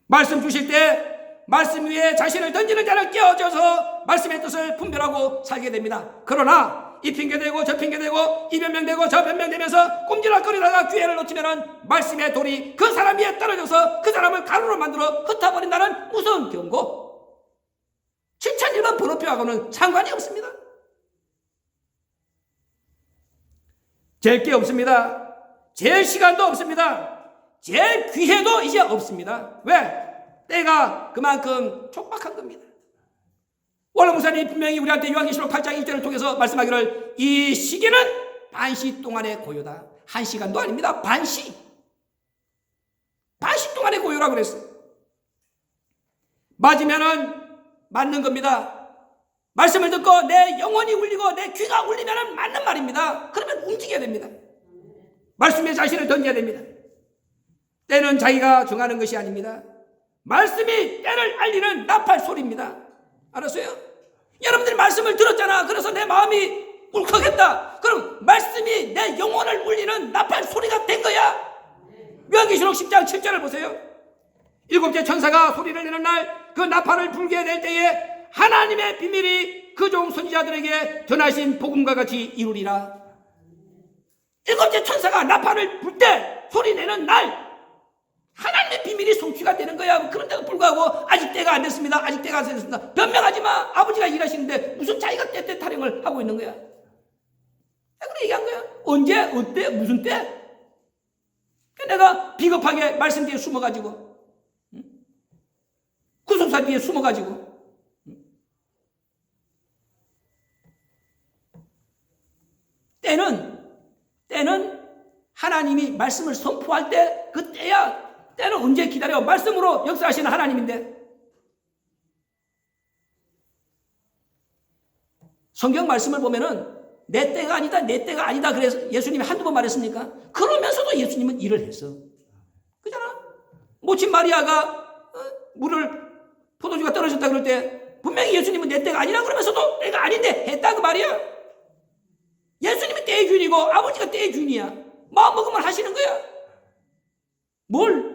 말씀 주실 때 말씀 위에 자신을 던지는 자를 깨어져서 말씀의 뜻을 분별하고 살게 됩니다. 그러나 이 핑계대고 저 핑계대고 이 변명되고 저 변명되면서 꼼지락거리다가 기회를 놓치면 말씀의 돌이 그 사람 위에 떨어져서 그 사람을 가루로 만들어 흩어버린다는 무서운 경고. 7001번 번호표하고는 상관이 없습니다. 잴 게 없습니다. 잴 시간도 없습니다. 잴 기회도 이제 없습니다. 왜? 때가 그만큼 촉박한 겁니다. 원로 목사님이 분명히 우리한테 요한계시록 8장 1절을 통해서 말씀하기를 이 시기는 반시 동안의 고요다. 1시간도 아닙니다. 반시. 반시 동안의 고요라고 그랬어요. 맞으면은 맞는 겁니다. 말씀을 듣고 내 영혼이 울리고 내 귀가 울리면은 맞는 말입니다. 그러면 움직여야 됩니다. 말씀에 자신을 던져야 됩니다. 때는 자기가 정하는 것이 아닙니다. 말씀이 때를 알리는 나팔 소리입니다. 알았어요? 여러분들이 말씀을 들었잖아. 그래서 내 마음이 울컥했다. 그럼 말씀이 내 영혼을 울리는 나팔 소리가 된 거야. 요한계시록 10장 7절을 보세요. 7째 천사가 소리를 내는 날 그 나팔을 불게 될 때에 하나님의 비밀이 그 종 선지자들에게 전하신 복음과 같이 이루리라. 7째 천사가 나팔을 불 때 소리 내는 날 하나님의 비밀이 성취가 되는 거야. 그런데도 불구하고 아직 때가 안 됐습니다. 아직 때가 안 됐습니다. 변명하지 마. 아버지가 일하시는데 무슨 자기가 때 타령을 하고 있는 거야. 그래 얘기한 거야. 언제? 어때? 무슨 때? 내가 비겁하게 말씀 뒤에 숨어가지고 구속사 뒤에 숨어가지고 때는 하나님이 말씀을 선포할 때 그 때야. 때는 언제 기다려? 말씀으로 역사하시는 하나님인데. 성경 말씀을 보면은 내 때가 아니다, 내 때가 아니다. 그래서 예수님이 한두 번 말했습니까? 그러면서도 예수님은 일을 했어. 그잖아. 모친 마리아가 물을 포도주가 떨어졌다 그럴 때 분명히 예수님은 내 때가 아니라 그러면서도 내가 아닌데 했다 그 말이야. 예수님이 때의 주인이고 아버지가 때의 주인이야. 마음 먹으면 하시는 거야.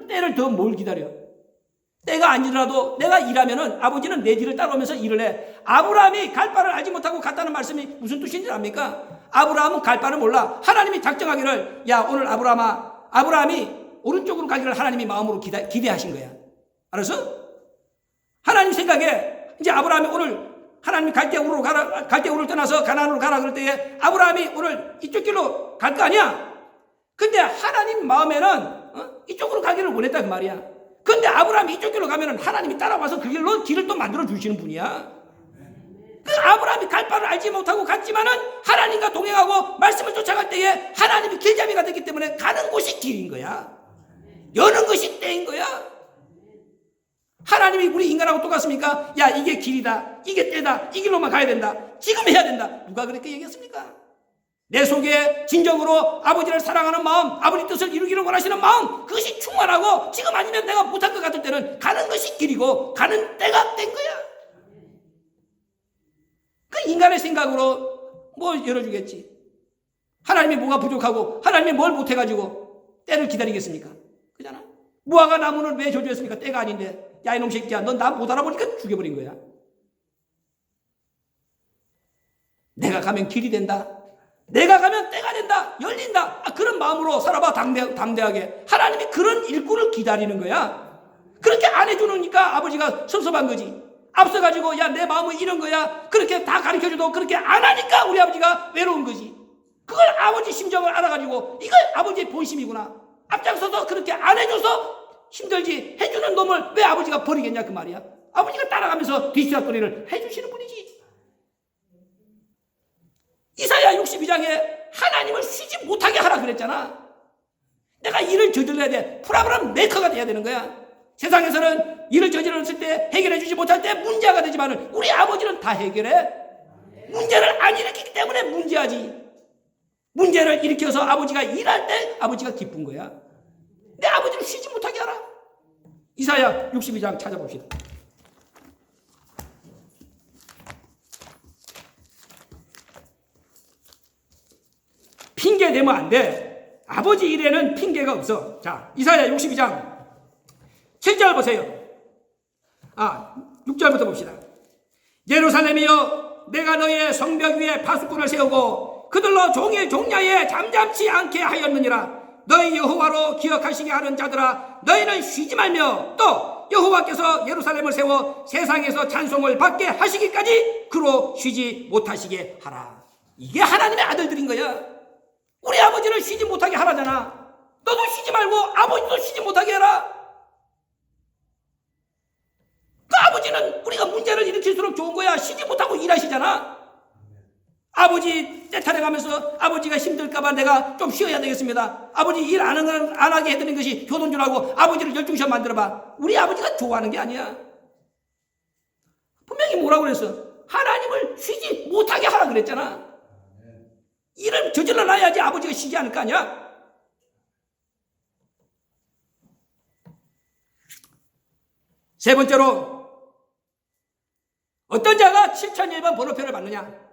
때를 더 뭘 기다려? 때가 아니더라도 내가 일하면은 아버지는 내 뒤를 따라오면서 일을 해. 아브라함이 갈 바를 알지 못하고 갔다는 말씀이 무슨 뜻인지 압니까? 아브라함은 갈 바를 몰라. 하나님이 작정하기를, 야, 오늘 아브라함이 오른쪽으로 가기를 하나님이 마음으로 기대하신 거야. 알았어? 하나님 생각에 이제 아브라함이 오늘 하나님이 갈대우를 떠나서 가나안으로 가라 그럴 때에 아브라함이 오늘 이쪽 길로 갈 거 아니야? 근데 하나님 마음에는 이쪽으로 가기를 원했다 그 말이야. 근데 아브라함이 이쪽 길로 가면은 하나님이 따라와서 그 길을 또 만들어 주시는 분이야. 그 아브라함이 갈 바를 알지 못하고 갔지만은 하나님과 동행하고 말씀을 쫓아갈 때에 하나님이 길잡이가 됐기 때문에 가는 곳이 길인 거야. 여는 것이 때인 거야. 하나님이 우리 인간하고 똑같습니까? 야, 이게 길이다, 이게 때다, 이 길로만 가야 된다, 지금 해야 된다. 누가 그렇게 얘기했습니까? 내 속에 진정으로 아버지를 사랑하는 마음, 아버지 뜻을 이루기를 원하시는 마음, 그것이 충만하고 지금 아니면 내가 못할 것 같을 때는 가는 것이 길이고 가는 때가 된 거야. 그 인간의 생각으로 뭘 열어주겠지. 하나님이 뭐가 부족하고 하나님이 뭘 못해가지고 때를 기다리겠습니까? 그잖아. 무화과 나무는 왜 저주했습니까? 때가 아닌데. 야, 이놈 새끼야, 넌 나 못 알아보니까 죽여버린 거야. 내가 가면 길이 된다, 내가 가면 때가 된다, 열린다, 그런 마음으로 살아봐. 담대하게. 하나님이 그런 일꾼을 기다리는 거야. 그렇게 안 해주니까 아버지가 섭섭한 거지. 앞서가지고 야, 내 마음은 이런 거야, 그렇게 다 가르쳐줘도 그렇게 안 하니까 우리 아버지가 외로운 거지. 그걸 아버지 심정을 알아가지고 이걸 아버지의 본심이구나, 앞장서서 그렇게 안 해줘서 힘들지, 해주는 놈을 왜 아버지가 버리겠냐 그 말이야. 아버지가 따라가면서 뒤치다거리를 해주시는 분이지. 이사야 62장에 하나님을 쉬지 못하게 하라 그랬잖아. 내가 일을 저질러야 돼. 프라브람 메이커가 돼야 되는 거야. 세상에서는 일을 저질렀을 때 해결해 주지 못할 때 문제가 되지만 우리 아버지는 다 해결해. 문제를 안 일으키기 때문에 문제하지. 문제를 일으켜서 아버지가 일할 때 아버지가 기쁜 거야. 내 아버지를 쉬지 못하게 하라. 이사야 62장 찾아봅시다. 핑계 대면 안 돼. 아버지 일에는 핑계가 없어. 자, 이사야 62장 7절 보세요. 6절부터 봅시다. 예루살렘이여, 내가 너의 성벽 위에 파수꾼을 세우고 그들로 종의 종야에 잠잠치 않게 하였느니라. 너희 여호와로 기억하시게 하는 자들아, 너희는 쉬지 말며 또 여호와께서 예루살렘을 세워 세상에서 찬송을 받게 하시기까지 그로 쉬지 못하시게 하라. 이게 하나님의 아들들인 거야. 우리 아버지를 쉬지 못하게 하라잖아. 너도 쉬지 말고 아버지도 쉬지 못하게 해라. 그 아버지는 우리가 문제를 일으킬수록 좋은 거야. 쉬지 못하고 일하시잖아. 아버지 떼타래 가면서 아버지가 힘들까봐 내가 좀 쉬어야 되겠습니다. 아버지 일 안 하게 해드리는 것이 효돈 주라고 아버지를 12시간 만들어봐. 우리 아버지가 좋아하는 게 아니야. 분명히 뭐라고 그랬어? 하나님을 쉬지 못하게 하라 그랬잖아. 일을 저질러 놔야지 아버지가 쉬지 않을 거 아니야. 세 번째로, 어떤 자가 7001번 번호표를 받느냐?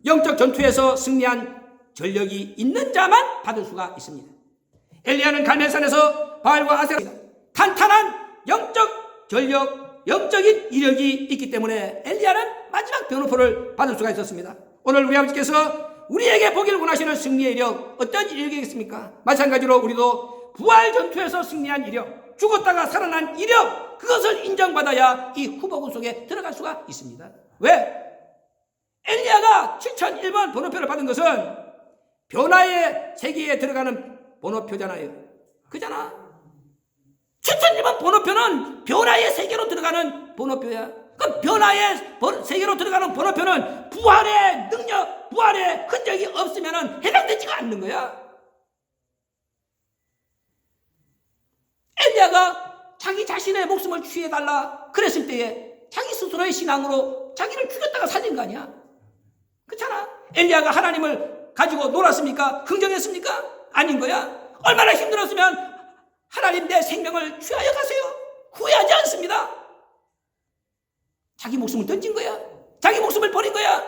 영적 전투에서 승리한 전력이 있는 자만 받을 수가 있습니다. 엘리야는 갈멜산에서 바알과 아세라, 탄탄한 영적 전력, 영적인 이력이 있기 때문에 엘리야는 마지막 번호표를 받을 수가 있었습니다. 오늘 우리 아버지께서 우리에게 보기를 원하시는 승리의 이력, 어떤 이력이겠습니까? 마찬가지로 우리도 부활 전투에서 승리한 이력, 죽었다가 살아난 이력, 그것을 인정받아야 이 후보군 속에 들어갈 수가 있습니다. 왜? 엘리야가 7001번 번호표를 받은 것은 변화의 세계에 들어가는 번호표잖아요. 그잖아. 7001번 번호표는 변화의 세계로 들어가는 번호표야. 그 변화의 세계로 들어가는 번호표는 부활의 능력, 부활의 흔적이 없으면 해당되지가 않는 거야. 엘리야가 자기 자신의 목숨을 취해달라 그랬을 때에 자기 스스로의 신앙으로 자기를 죽였다가 살린 거 아니야. 그렇잖아. 엘리야가 하나님을 가지고 놀았습니까? 긍정했습니까? 아닌 거야. 얼마나 힘들었으면 하나님 내 생명을 취하여 가세요, 후회하지 않습니다. 자기 목숨을 던진 거야. 자기 목숨을 버린 거야.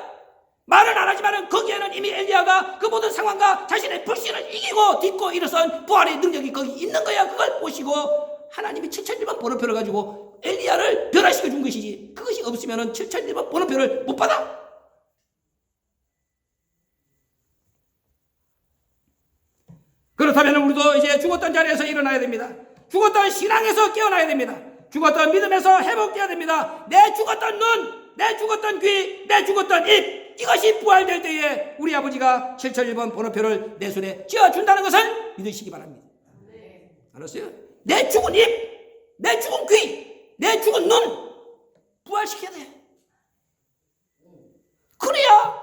말은 안 하지만 거기에는 이미 엘리야가 그 모든 상황과 자신의 불신을 이기고 딛고 일어선 부활의 능력이 거기 있는 거야. 그걸 보시고 하나님이 7001번 번호표를 가지고 엘리야를 변화시켜 준 것이지, 그것이 없으면 7001번 번호표를 못 받아. 그렇다면 우리도 이제 죽었던 자리에서 일어나야 됩니다. 죽었던 신앙에서 깨어나야 됩니다. 죽었던 믿음에서 회복돼야 됩니다. 내 죽었던 눈, 내 죽었던 귀, 내 죽었던 입, 이것이 부활될 때에 우리 아버지가 7001번 번호표를 내 손에 쥐어준다는 것을 믿으시기 바랍니다. 알았어요? 내 죽은 입, 내 죽은 귀, 내 죽은 눈 부활시켜야 돼. 그래야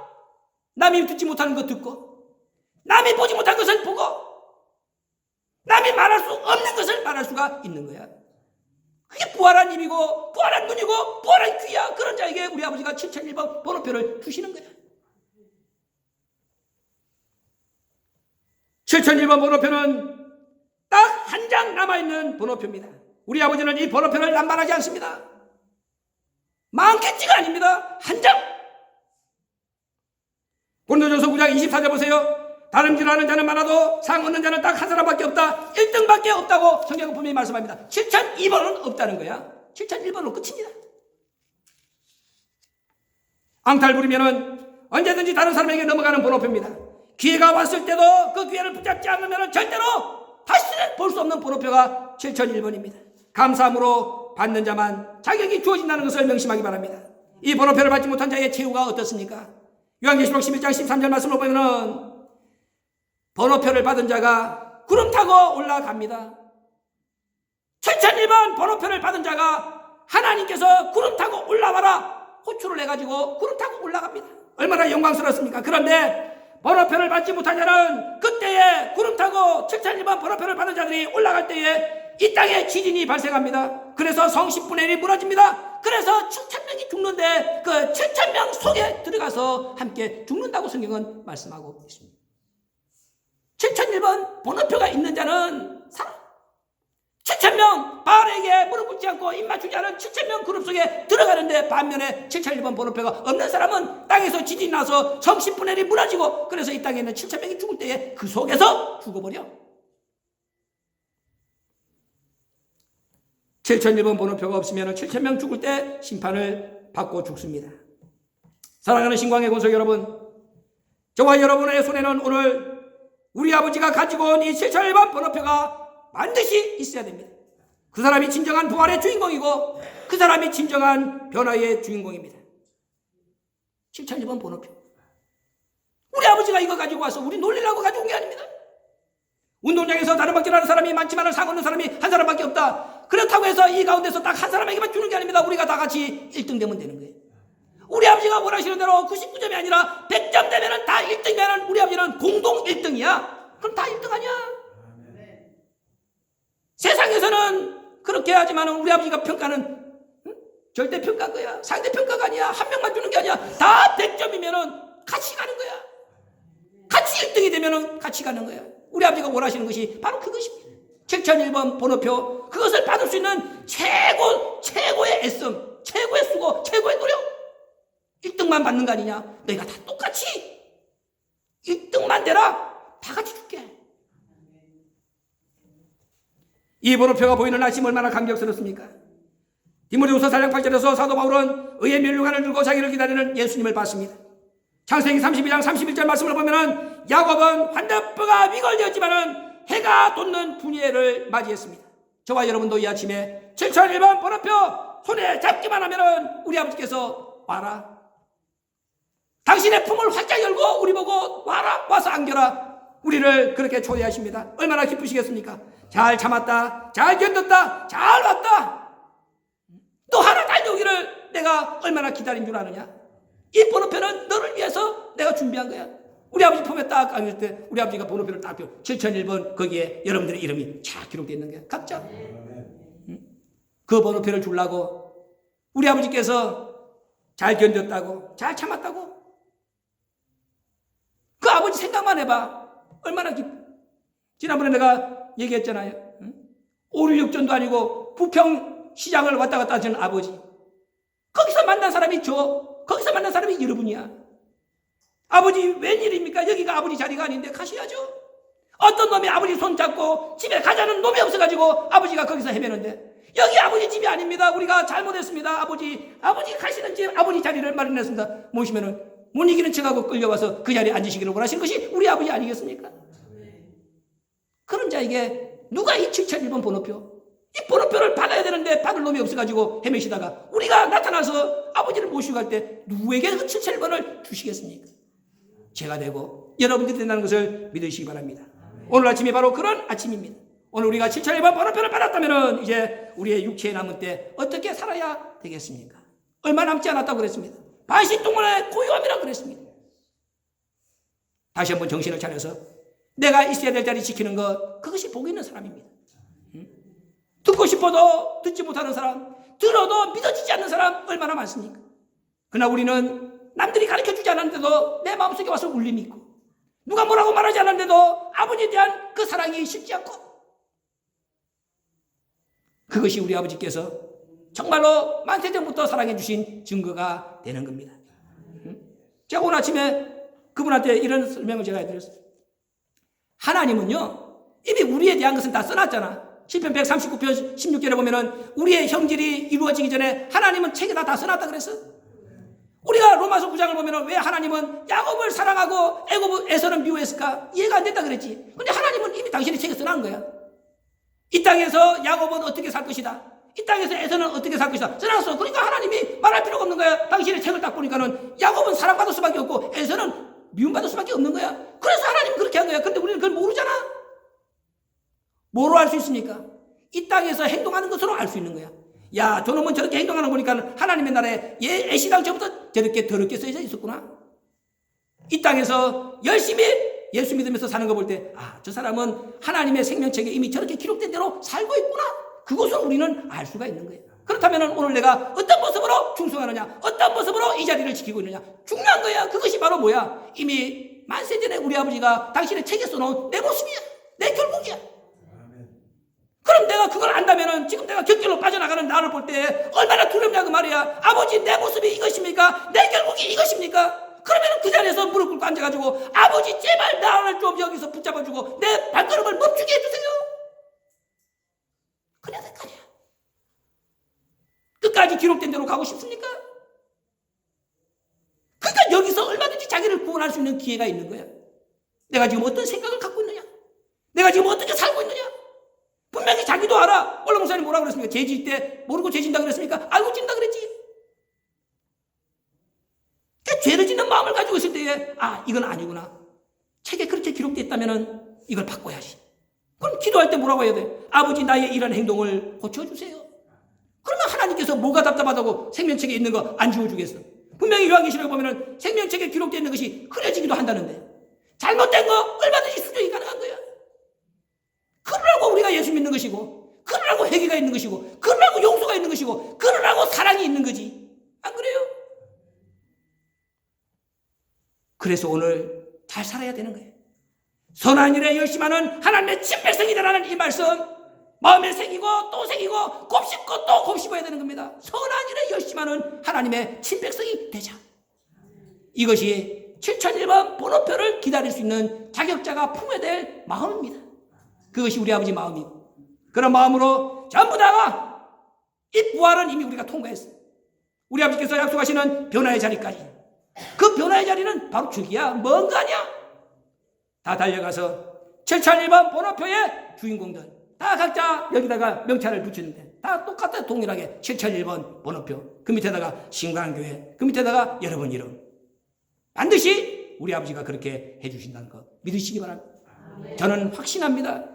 남이 듣지 못하는 것 듣고, 남이 보지 못한 것을 보고, 남이 말할 수 없는 것을 말할 수가 있는 거야. 그게 부활한 입이고 부활한 눈이고 부활한 귀야. 그런 자에게 우리 아버지가 7001번 번호표를 주시는 거야. 7001번 번호표는 딱 한 장 남아있는 번호표입니다. 우리 아버지는 이 번호표를 남발하지 않습니다. 많겠지가 아닙니다. 한 장. 고린도전서 9장 24절 보세요. 다름질하는 자는 많아도 상 얻는 자는 딱 한 사람밖에 없다. 1등밖에 없다고 성경은 분명히 말씀합니다. 7002번은 없다는 거야. 7001번으로 끝입니다. 앙탈 부리면은 언제든지 다른 사람에게 넘어가는 번호표입니다. 기회가 왔을 때도 그 기회를 붙잡지 않으면 절대로 다시는 볼 수 없는 번호표가 7001번입니다. 감사함으로 받는 자만 자격이 주어진다는 것을 명심하기 바랍니다. 이 번호표를 받지 못한 자의 최후가 어떻습니까? 요한계시록 11장 13절 말씀을 보면은 번호표를 받은 자가 구름 타고 올라갑니다. 7001번 번호표를 받은 자가 하나님께서 구름 타고 올라와라 호출을 해가지고 구름 타고 올라갑니다. 얼마나 영광스럽습니까? 그런데 번호표를 받지 못한 자는 그때에 구름 타고 7001번 번호표를 받은 자들이 올라갈 때에 이 땅에 지진이 발생합니다. 그래서 성 10분의 1이 무너집니다. 그래서 7,000명이 죽는데 그 7,000명 속에 들어가서 함께 죽는다고 성경은 말씀하고 있습니다. 7001번 번호표가 있는 자는 살아. 7,000명 바알에게 무릎 꿇지 않고 입 맞추지 않은 7,000명 그룹 속에 들어가는데, 반면에 7001번 번호표가 없는 사람은 땅에서 지진이 나서 성 10분의 1이 무너지고, 그래서 이 땅에 있는 7,000명이 죽을 때에 그 속에서 죽어버려. 7001번 번호표가 없으면 7,000명 죽을 때 심판을 받고 죽습니다. 사랑하는 신광의 권속 여러분, 저와 여러분의 손에는 오늘 우리 아버지가 가지고 온 이 7001번 번호표가 반드시 있어야 됩니다. 그 사람이 진정한 부활의 주인공이고 그 사람이 진정한 변화의 주인공입니다. 7001번 번호표. 우리 아버지가 이거 가지고 와서 우리 놀리려고 가져온 게 아닙니다. 운동장에서 다른 박질하는 사람이 많지만 상 얻는 사람이 한 사람밖에 없다. 그렇다고 해서 이 가운데서 딱 한 사람에게만 주는 게 아닙니다. 우리가 다 같이 1등 되면 되는 거예요. 우리 아버지가 원하시는 대로 99점이 아니라 100점 되면 다 1등이면 우리 아버지는 공동 1등이야. 그럼 다 1등 아니야? 세상에서는 그렇게 하지만 우리 아버지가 평가는 절대 평가인 거야. 상대 평가가 아니야. 한 명만 주는 게 아니야. 다 100점이면 같이 가는 거야. 같이 1등이 되면 같이 가는 거야. 우리 아버지가 원하시는 것이 바로 그것입니다. 7001번 번호표, 그것을 받을 수 있는 최고의 애씀, 최고의 수고, 최고의 노력. 1등만 받는 거 아니냐? 너희가 다 똑같이 1등만 되라. 다 같이 줄게. 이 번호표가 보이는 아침 얼마나 감격스럽습니까? 디모데후서 4장 8절에서 사도 바울은 의의 면류관을 들고 자기를 기다리는 예수님을 봤습니다. 창세기 32장 31절 말씀을 보면은 야곱은 환대뼈가 위골되었지만은 해가 돋는 분예를 맞이했습니다. 저와 여러분도 이 아침에 7001번 번호표 손에 잡기만 하면은 우리 아버지께서 와라. 당신의 품을 활짝 열고 우리 보고 와라. 와서 안겨라. 우리를 그렇게 초대하십니다. 얼마나 기쁘시겠습니까? 잘 참았다. 잘 견뎠다. 잘 왔다. 또 하나 달려오기를 내가 얼마나 기다린 줄 아느냐? 이 번호표는 너를 위해서 내가 준비한 거야. 우리 아버지 품에 딱 안길 때 우리 아버지가 번호표를 딱 펴. 7001번 거기에 여러분들의 이름이 쫙 기록되어 있는 거야. 각자. 그 번호표를 주려고 우리 아버지께서 잘 견뎠다고, 잘 참았다고. 그 아버지 생각만 해봐. 얼마나 지난번에 내가 얘기했잖아요. 5.16전도 아니고 부평시장을 왔다 갔다 하시는 아버지. 거기서 만난 사람이 거기서 만난 사람이 여러분이야. 아버지 웬일입니까? 여기가 아버지 자리가 아닌데 가셔야죠. 어떤 놈이 아버지 손잡고 집에 가자는 놈이 없어가지고 아버지가 거기서 헤매는데, 여기 아버지 집이 아닙니다. 우리가 잘못했습니다. 아버지 가시는 집 아버지 자리를 마련했습니다. 모시면은 못 이기는 척하고 끌려와서 그 자리에 앉으시기를 원하신 것이 우리 아버지 아니겠습니까? 그런 자에게 누가 이 7001번 번호표, 이 번호표를 받아야 되는데 받을 놈이 없어가지고 헤매시다가 우리가 나타나서 아버지를 모시고 갈 때 누구에게 그 7001번을 주시겠습니까? 제가 되고 여러분들이 된다는 것을 믿으시기 바랍니다. 오늘 아침이 바로 그런 아침입니다. 오늘 우리가 7001번 번호표를 받았다면 이제 우리의 육체에 남은 때 어떻게 살아야 되겠습니까? 얼마 남지 않았다고 그랬습니다. 반시 동안의 고요함이라고 그랬습니다. 다시 한번 정신을 차려서 내가 있어야 될 자리 지키는 것, 그것이 복 있는 사람입니다. 듣고 싶어도 듣지 못하는 사람, 들어도 믿어지지 않는 사람 얼마나 많습니까? 그러나 우리는 남들이 가르쳐주지 않았는데도 내 마음속에 와서 울림이 있고, 누가 뭐라고 말하지 않았는데도 아버지에 대한 그 사랑이 식지 않고, 그것이 우리 아버지께서 정말로 만세전부터 사랑해 주신 증거가 되는 겁니다. 제가 오늘 아침에 그분한테 이런 설명을 제가 해드렸어요. 하나님은요, 이미 우리에 대한 것은 다 써놨잖아. 시편 139편 16절에 보면은 우리의 형질이 이루어지기 전에 하나님은 책에다 다 써놨다 그랬어. 우리가 로마서 9장을 보면은 왜 하나님은 야곱을 사랑하고 에서는 미워했을까? 이해가 안 된다 그랬지. 근데 하나님은 이미 당신의 책에 써놓은 거야. 이 땅에서 야곱은 어떻게 살 것이다, 이 땅에서 에서는 어떻게 살 것이다 써놨어. 그러니까 하나님이 말할 필요가 없는 거야. 당신의 책을 딱 보니까는 야곱은 사랑받을 수밖에 없고 에서는 미움받을 수밖에 없는 거야. 그래서 하나님은 그렇게 한 거야. 그런데 우리는 그걸 모르잖아. 뭐로 알 수 있습니까? 이 땅에서 행동하는 것으로 알 수 있는 거야. 야, 저놈은 저렇게 행동하는 거 보니까 하나님의 나라에 애시당 전부터 저렇게 더럽게 써져 있었구나. 이 땅에서 열심히 예수 믿으면서 사는 거 볼 때, 아, 저 사람은 하나님의 생명책에 이미 저렇게 기록된 대로 살고 있구나. 그것을 우리는 알 수가 있는 거예요. 그렇다면 오늘 내가 어떤 모습으로 충성하느냐, 어떤 모습으로 이 자리를 지키고 있느냐, 중요한 거야. 그것이 바로 뭐야? 이미 만세 전에 우리 아버지가 당신의 책에 써놓은 내 모습이야. 내 결국이야. 그럼 내가 그걸 안다면은 지금 내가 곁길로 빠져나가는 나를 볼 때 얼마나 두렵냐고 말이야. 아버지, 내 모습이 이것입니까? 내 결국이 이것입니까? 그러면 그 자리에서 무릎 꿇고 앉아가지고, 아버지 제발 나를 좀 여기서 붙잡아주고 내 발걸음을 멈추게 해주세요. 그래야 될 거 아니야. 끝까지 기록된 대로 가고 싶습니까? 그러니까 여기서 얼마든지 자기를 구원할 수 있는 기회가 있는 거야. 내가 지금 어떤 생각을 갖고 있느냐, 내가 지금 어떻게 살고 있느냐. 분명히 자기도 알아. 원래 목사님 뭐라고 그랬습니까? 죄질 때 모르고 죄진다 그랬습니까? 알고 짓는다 그랬지. 죄를 짓는 마음을 가지고 있을 때에, 아, 이건 아니구나. 책에 그렇게 기록되어 있다면 이걸 바꿔야지. 그럼 기도할 때 뭐라고 해야 돼? 아버지, 나의 이런 행동을 고쳐주세요. 그러면 하나님께서 뭐가 답답하다고 생명책에 있는 거 안 지워주겠어? 분명히 요한계시록에 보면은 생명책에 기록되어 있는 것이 흐려지기도 한다는데, 잘못된 거 얼마든지 수정이 가능한 거야. 그러라고 우리가 예수 믿는 것이고, 그러라고 회개가 있는 것이고, 그러라고 용서가 있는 것이고, 그러라고 사랑이 있는 거지. 안 그래요? 그래서 오늘 잘 살아야 되는 거예요. 선한 일에 열심하는 하나님의 친백성이라는 이 말씀, 마음에 새기고 또 새기고 곱씹고 또 곱씹어야 되는 겁니다. 선한 일에 열심하는 하나님의 친백성이 되자. 이것이 7001번 번호표를 기다릴 수 있는 자격자가 품어야 될 마음입니다. 그것이 우리 아버지 마음이고, 그런 마음으로 전부 다가 이 부활은 이미 우리가 통과했어요. 우리 아버지께서 약속하시는 변화의 자리까지, 그 변화의 자리는 바로 저기야. 먼 거 아니야. 다 달려가서 7001번 번호표의 주인공들 다 각자 여기다가 명찰을 붙이는데 다 똑같아. 동일하게 7001번 번호표, 그 밑에다가 신광교회, 그 밑에다가 여러분 이름. 반드시 우리 아버지가 그렇게 해주신다는 거 믿으시기 바랍니다. 저는 확신합니다.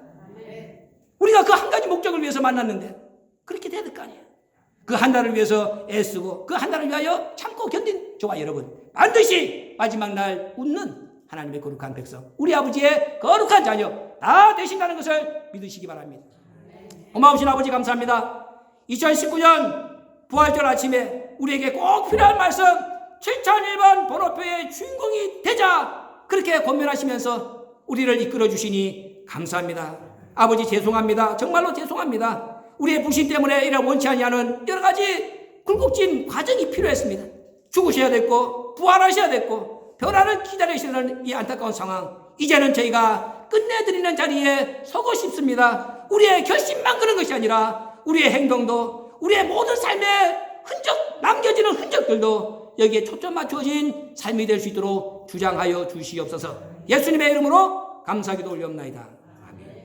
우리가 그 한 가지 목적을 위해서 만났는데 그렇게 돼야 될 거 아니에요. 그 한 달을 위해서 애쓰고 그 한 달을 위하여 참고 견딘 저와 여러분, 반드시 마지막 날 웃는 하나님의 거룩한 백성, 우리 아버지의 거룩한 자녀 다 되신다는 것을 믿으시기 바랍니다. 고마우신 아버지 감사합니다. 2019년 부활절 아침에 우리에게 꼭 필요한 말씀, 7001번 번호표의 주인공이 되자, 그렇게 권면하시면서 우리를 이끌어 주시니 감사합니다. 아버지 죄송합니다. 정말로 죄송합니다. 우리의 불신 때문에 이런 원치 아니하는 여러 가지 굴곡진 과정이 필요했습니다. 죽으셔야 됐고 부활하셔야 됐고 변화를 기다리시는 이 안타까운 상황, 이제는 저희가 끝내드리는 자리에 서고 싶습니다. 우리의 결심만 그런 것이 아니라 우리의 행동도, 우리의 모든 삶의 흔적, 남겨지는 흔적들도 여기에 초점 맞춰진 삶이 될 수 있도록 주장하여 주시옵소서. 예수님의 이름으로 감사기도 올려옵나이다.